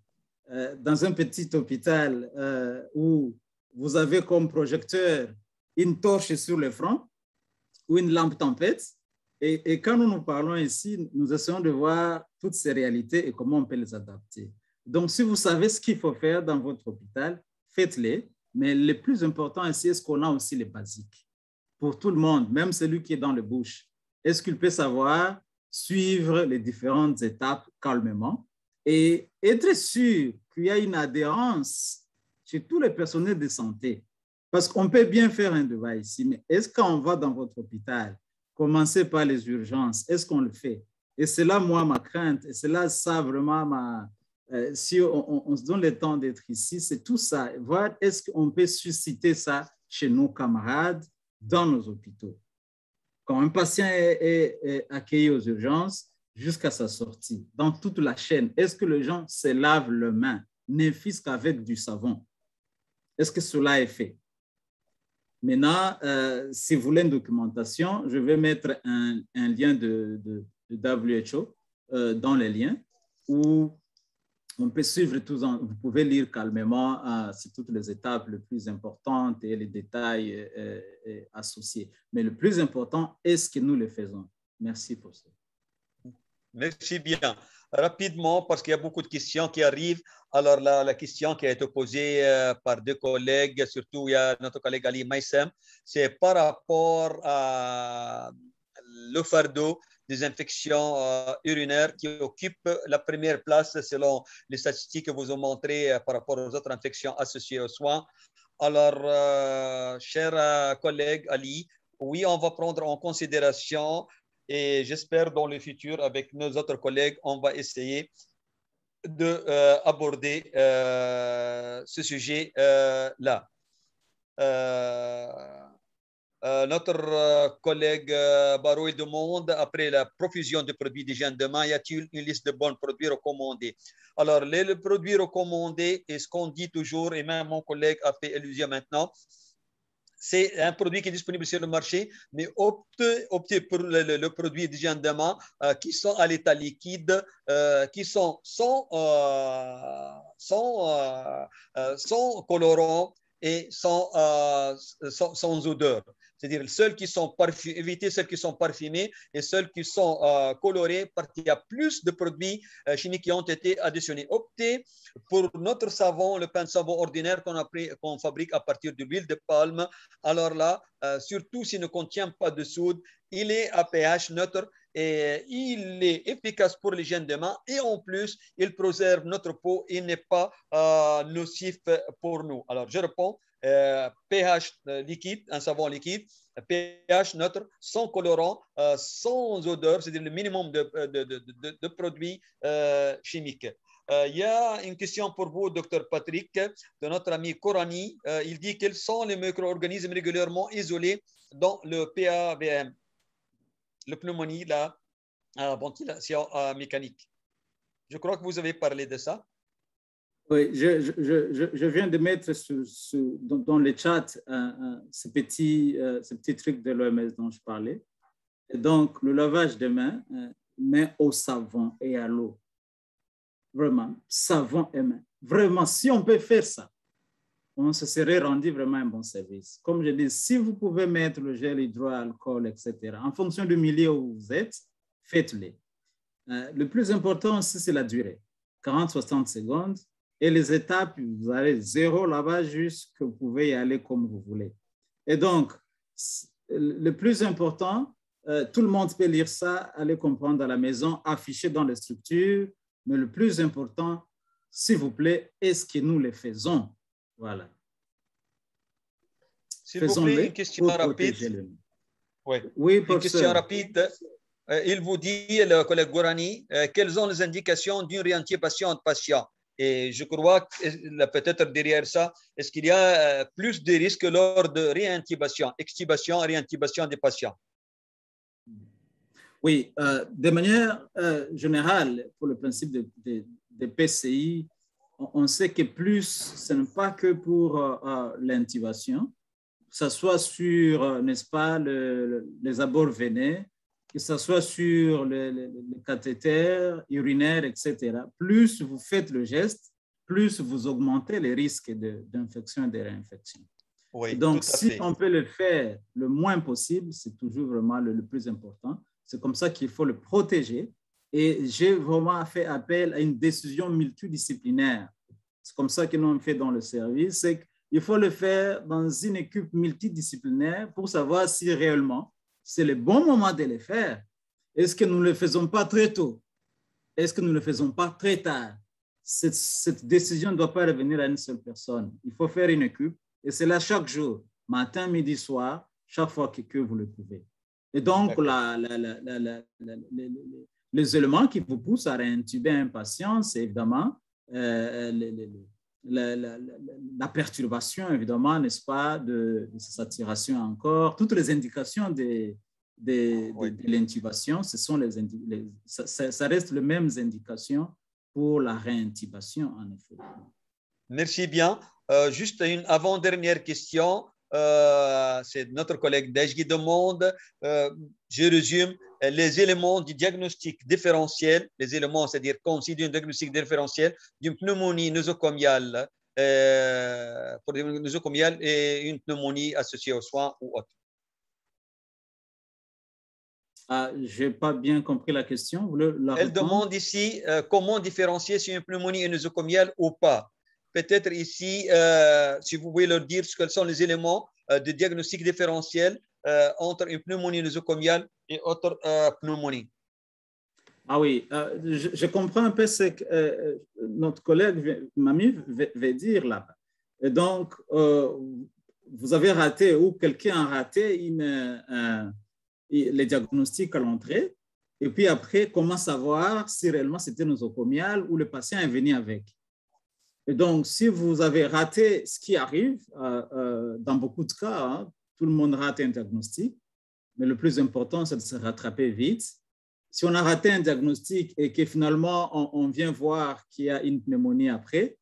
dans un petit hôpital où vous avez comme projecteur une torche sur le front ou une lampe tempête. Et quand nous parlons ici, nous essayons de voir toutes ces réalités et comment on peut les adapter. Donc, si vous savez ce qu'il faut faire dans votre hôpital, faites-les. Mais le plus important ici, est-ce qu'on a aussi les basiques? Pour tout le monde, même celui qui est dans le bush, est-ce qu'il peut savoir suivre les différentes étapes calmement et être sûr qu'il y a une adhérence chez tous les personnels de santé? Parce qu'on peut bien faire un débat ici, mais est-ce qu'on va dans votre hôpital, commencer par les urgences, est-ce qu'on le fait? Et c'est là, moi, ma crainte, et c'est là, ça, vraiment, si on se donne le temps d'être ici, c'est tout ça. Voir est-ce qu'on peut susciter ça chez nos camarades dans nos hôpitaux. Quand un patient est accueilli aux urgences jusqu'à sa sortie, dans toute la chaîne, est-ce que les gens se lavent les mains? n'infuse qu'avec du savon. Est-ce que cela est fait? Maintenant, si vous voulez une documentation, je vais mettre un lien de WHO dans les liens où on peut suivre vous pouvez lire calmement sur toutes les étapes les plus importantes et les détails associés. Mais le plus important, est-ce que nous le faisons? Merci pour ça. Merci bien. Rapidement, parce qu'il y a beaucoup de questions qui arrivent. Alors, la question qui a été posée par deux collègues, surtout il y a notre collègue Ali Maïsem, c'est par rapport à le fardeau des infections urinaires qui occupent la première place selon les statistiques que vous ont montrées par rapport aux autres infections associées aux soins. Alors, cher collègue Ali, oui, on va prendre en considération et j'espère dans le futur, avec nos autres collègues, on va essayer d'aborder ce sujet-là. Notre collègue Baroui demande, après la profusion de produits d'hygiène de main, y a-t-il une liste de bons produits recommandés? Alors, les produits recommandés, et ce qu'on dit toujours, et même mon collègue a fait allusion maintenant, c'est un produit qui est disponible sur le marché, mais optez pour le produit d'hygiène de main qui sont à l'état liquide, qui sont sans colorant et sans odeur. C'est-à-dire ceux qui sont éviter ceux qui sont parfumés et ceux qui sont colorés parce qu'il y a plus de produits chimiques qui ont été additionnés. Optez pour notre savon, le pain de savon ordinaire qu'on fabrique à partir de l'huile de palme. Alors là, surtout s'il ne contient pas de soude, il est à pH neutre et il est efficace pour l'hygiène des mains et en plus, il préserve notre peau. Il n'est pas nocif pour nous. Alors, je réponds. pH liquide, un savon liquide, pH neutre, sans colorant, sans odeur, c'est-à-dire le minimum de produits chimiques. Il y a une question pour vous, Dr Patrick, de notre ami Korani. Il dit quels sont les micro-organismes régulièrement isolés dans le PAVM, le pneumonie, la ventilation mécanique. Je crois que vous avez parlé de ça. Oui, je viens de mettre dans le chat ce petit truc de l'OMS dont je parlais. Et donc, le lavage des mains, mains au savon et à l'eau. Vraiment, savon et mains. Vraiment, si on peut faire ça, on se serait rendu vraiment un bon service. Comme je dis, si vous pouvez mettre le gel hydroalcool, etc., en fonction du milieu où vous êtes, faites-le. Le plus important aussi, c'est la durée. 40-60 secondes. Et les étapes, vous avez 0 lavage jusqu'à vous pouvez y aller comme vous voulez. Et donc, le plus important, tout le monde peut lire ça, aller comprendre à la maison, affiché dans les structures, mais le plus important, s'il vous plaît, est-ce que nous le faisons? Voilà. S'il vous plaît, une question rapide. Oui, une question rapide. Il vous dit, le collègue Gourani, quelles sont les indications d'une réintubation de patient? Et je crois que peut-être derrière ça, est-ce qu'il y a plus de risques lors de réintubation, extubation, réintubation des patients? Oui, de manière générale, pour le principe de PCI, on sait que plus, ce n'est pas que pour l'intubation, que ce soit sur, n'est-ce pas, les abords veineux, que ce soit sur le cathéter urinaire, etc. Plus vous faites le geste, plus vous augmentez les risques d'infection et de réinfection. Oui, donc, si on peut le faire le moins possible, c'est toujours vraiment le plus important. C'est comme ça qu'il faut le protéger. Et j'ai vraiment fait appel à une décision multidisciplinaire. C'est comme ça que nous on fait dans le service. C'est qu'il faut le faire dans une équipe multidisciplinaire pour savoir si réellement c'est le bon moment de le faire. Est-ce que nous ne le faisons pas très tôt? Est-ce que nous ne le faisons pas très tard? Cette décision ne doit pas revenir à une seule personne. Il faut faire une équipe et c'est là chaque jour, matin, midi, soir, chaque fois que vous le pouvez. Et donc, les éléments qui vous poussent à réintuber un patient, c'est évidemment la perturbation, évidemment, n'est-ce pas, de saturation encore. Toutes les indications de l'intubation, ce sont ça reste les mêmes indications pour la réintubation, en effet. Merci bien. Juste une avant-dernière question. C'est notre collègue Dej qui demande, je résume, les éléments du diagnostic différentiel, les éléments, c'est-à-dire conçus d'un diagnostic différentiel d'une pneumonie nosocomiale, pour une nosocomiale et une pneumonie associée aux soins ou autre. Je n'ai pas bien compris la question. Elle demande ici comment différencier si une pneumonie est nosocomiale ou pas. Peut-être ici, si vous pouvez leur dire quels sont les éléments de diagnostic différentiel entre une pneumonie nosocomiale et autre pneumonie. Ah oui, je comprends un peu ce que notre collègue Mami veut dire là. Et donc, vous avez raté ou quelqu'un a raté les diagnostics à l'entrée. Et puis après, comment savoir si réellement c'était nosocomial ou le patient est venu avec. Et donc, si vous avez raté ce qui arrive, dans beaucoup de cas, hein, tout le monde rate un diagnostic, mais le plus important, c'est de se rattraper vite. Si on a raté un diagnostic et que finalement, on vient voir qu'il y a une pneumonie après,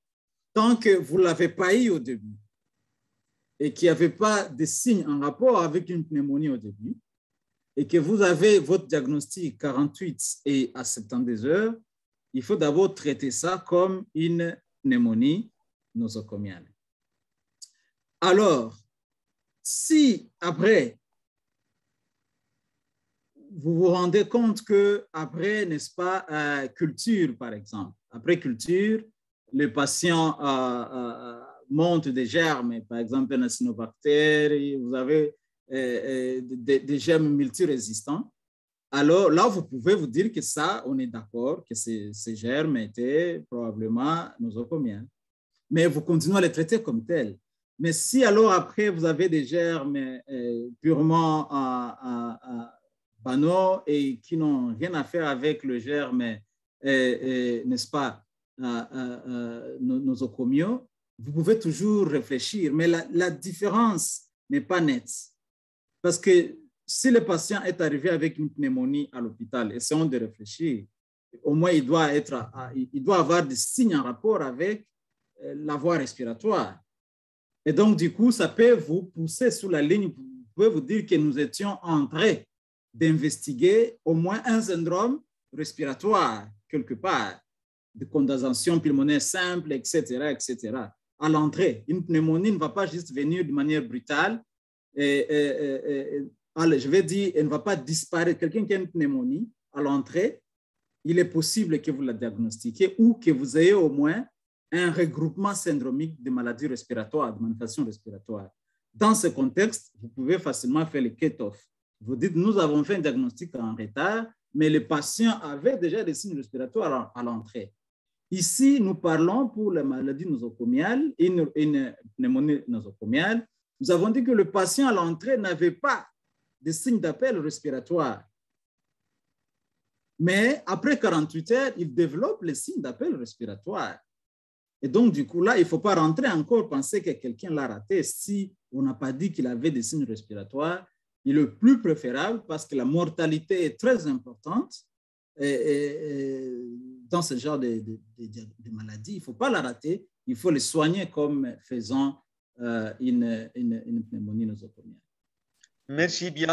tant que vous ne l'avez pas eu au début et qu'il n'y avait pas de signes en rapport avec une pneumonie au début, et que vous avez votre diagnostic 48 et à 72 heures, il faut d'abord traiter ça comme une pneumonie nosocomiale. Alors, si après, vous vous rendez compte qu'après, n'est-ce pas, culture par exemple, après culture, le patient monte des germes, par exemple un acynobactère, vous avez des germes multirésistants, alors là, vous pouvez vous dire que ça, on est d'accord que ces germes étaient probablement nosocomiales. Mais vous continuez à les traiter comme tels. Mais si alors après, vous avez des germes purement banaux et qui n'ont rien à faire avec le germe, n'est-ce pas, nosocomiaux, vous pouvez toujours réfléchir. Mais la différence n'est pas nette. Parce que si le patient est arrivé avec une pneumonie à l'hôpital, essayons de réfléchir, au moins il doit avoir des signes en rapport avec la voie respiratoire. Et donc, du coup, ça peut vous pousser sur la ligne, vous pouvez vous dire que nous étions en train d'investiguer au moins un syndrome respiratoire, quelque part, de condensation pulmonaire simple, etc., etc. À l'entrée, une pneumonie ne va pas juste venir de manière brutale, allez, je vais dire, elle ne va pas disparaître. Quelqu'un qui a une pneumonie à l'entrée, il est possible que vous la diagnostiquiez ou que vous ayez au moins un regroupement syndromique de maladies respiratoires, de manifestations respiratoires. Dans ce contexte, vous pouvez facilement faire le cut-off. Vous dites, nous avons fait un diagnostic en retard, mais le patient avait déjà des signes respiratoires à l'entrée. Ici, nous parlons pour la maladie nosocomiale, une pneumonie nosocomiale. Nous avons dit que le patient à l'entrée n'avait pas de signes d'appel respiratoire. Mais après 48 heures, il développe les signes d'appel respiratoire. Et donc, du coup, là, il ne faut pas rentrer encore penser que quelqu'un l'a raté si on n'a pas dit qu'il avait des signes respiratoires. Il est le plus préférable parce que la mortalité est très importante dans ce genre de maladie. Il ne faut pas la rater, il faut les soigner comme faisant une pneumonie nosocomiale. Merci bien.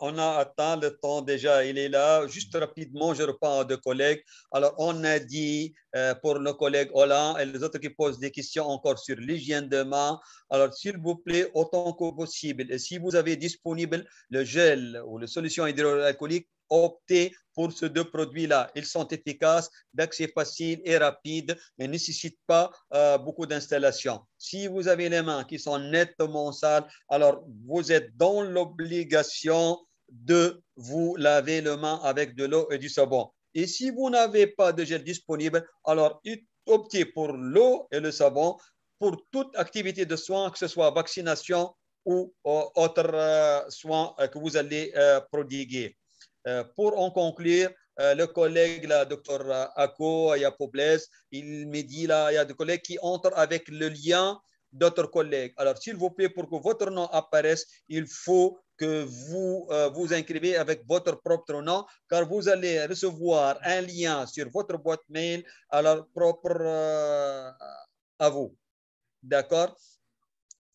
On a atteint le temps déjà. Il est là. Juste rapidement, je reprends à deux collègues. Alors, on a dit pour nos collègues Hollande et les autres qui posent des questions encore sur l'hygiène de main. Alors, s'il vous plaît, autant que possible, et si vous avez disponible le gel ou la solution hydroalcoolique, optez pour ces deux produits-là. Ils sont efficaces, d'accès facile et rapide et ne nécessitent pas beaucoup d'installation. Si vous avez les mains qui sont nettement sales, alors vous êtes dans l'obligation de vous laver les mains avec de l'eau et du savon. Et si vous n'avez pas de gel disponible, alors optez pour l'eau et le savon pour toute activité de soins, que ce soit vaccination ou autres soins que vous allez prodiguer. Pour en conclure, le collègue, le docteur Ako Yapobles, il me dit là, il y a des collègues qui entrent avec le lien d'autres collègues. Alors, s'il vous plaît, pour que votre nom apparaisse, il faut que vous vous inscrivez avec votre propre nom, car vous allez recevoir un lien sur votre boîte mail à leur propre à vous. D'accord?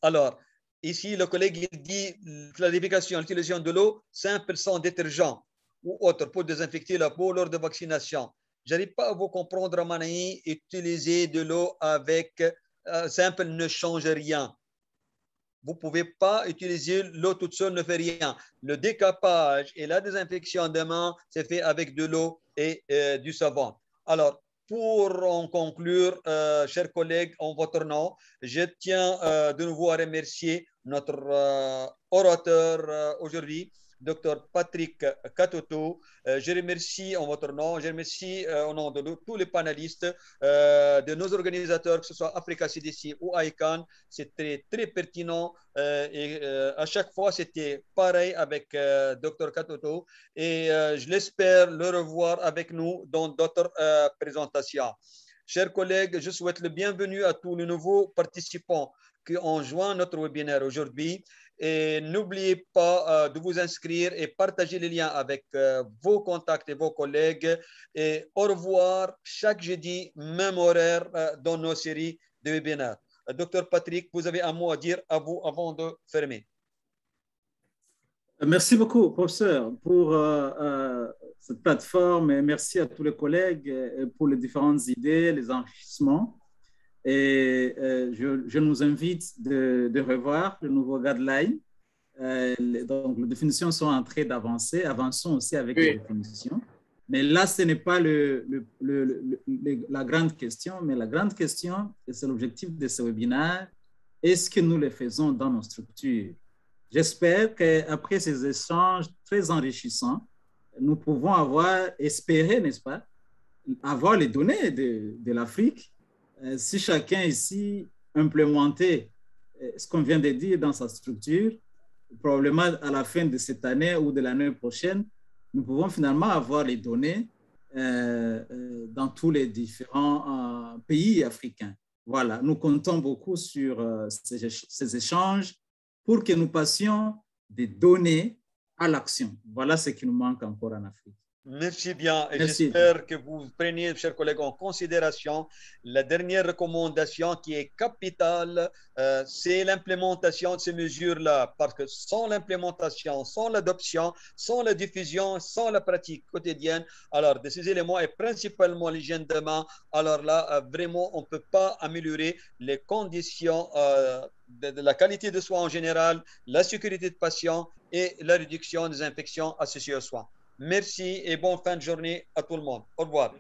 Alors, ici, le collègue il dit clarification, l'utilisation de l'eau simple sans détergent ou autre pour désinfecter la peau lors de vaccination. Je n'arrive pas à vous comprendre, Manaï. Utiliser de l'eau avec simple ne change rien. Vous ne pouvez pas utiliser l'eau toute seule, ne fait rien. Le décapage et la désinfection des mains, c'est fait avec de l'eau et du savon. Alors, pour en conclure, chers collègues, en votre nom, je tiens de nouveau à remercier notre orateur aujourd'hui, Dr Patrick Katoto. Je remercie en votre nom, je remercie au nom de tous les panélistes, de nos organisateurs, que ce soit Africa CDC ou ICANN. C'était très pertinent et à chaque fois, c'était pareil avec Dr Katoto et je l'espère le revoir avec nous dans d'autres présentations. Chers collègues, je souhaite le bienvenue à tous les nouveaux participants qui ont joint notre webinaire aujourd'hui. Et n'oubliez pas de vous inscrire et partager les liens avec vos contacts et vos collègues. Et au revoir chaque jeudi, même horaire dans nos séries de webinaires. Docteur Patrick, vous avez un mot à dire à vous avant de fermer. Merci beaucoup, professeur, pour cette plateforme et merci à tous les collègues pour les différentes idées, les enrichissements. Et je nous invite de revoir le nouveau guideline. Donc, les définitions sont en train d'avancer. Avançons aussi avec les définitions. Mais là, ce n'est pas la grande question, mais la grande question, et c'est l'objectif de ce webinaire, est-ce que nous le faisons dans nos structures? J'espère qu'après ces échanges très enrichissants, nous pouvons espérer, n'est-ce pas, avoir les données de l'Afrique. Si chacun ici implémentait ce qu'on vient de dire dans sa structure, probablement à la fin de cette année ou de l'année prochaine, nous pouvons finalement avoir les données dans tous les différents pays africains. Voilà, nous comptons beaucoup sur ces échanges pour que nous passions des données à l'action. Voilà ce qui nous manque encore en Afrique. Merci bien et j'espère que vous preniez, chers collègues, en considération la dernière recommandation qui est capitale, c'est l'implémentation de ces mesures-là, parce que sans l'implémentation, sans l'adoption, sans la diffusion, sans la pratique quotidienne, alors de ces éléments et principalement l'hygiène de main, alors là, vraiment, on ne peut pas améliorer les conditions de la qualité de soins en général, la sécurité de patients et la réduction des infections associées aux soins. Merci et bonne fin de journée à tout le monde. Au revoir.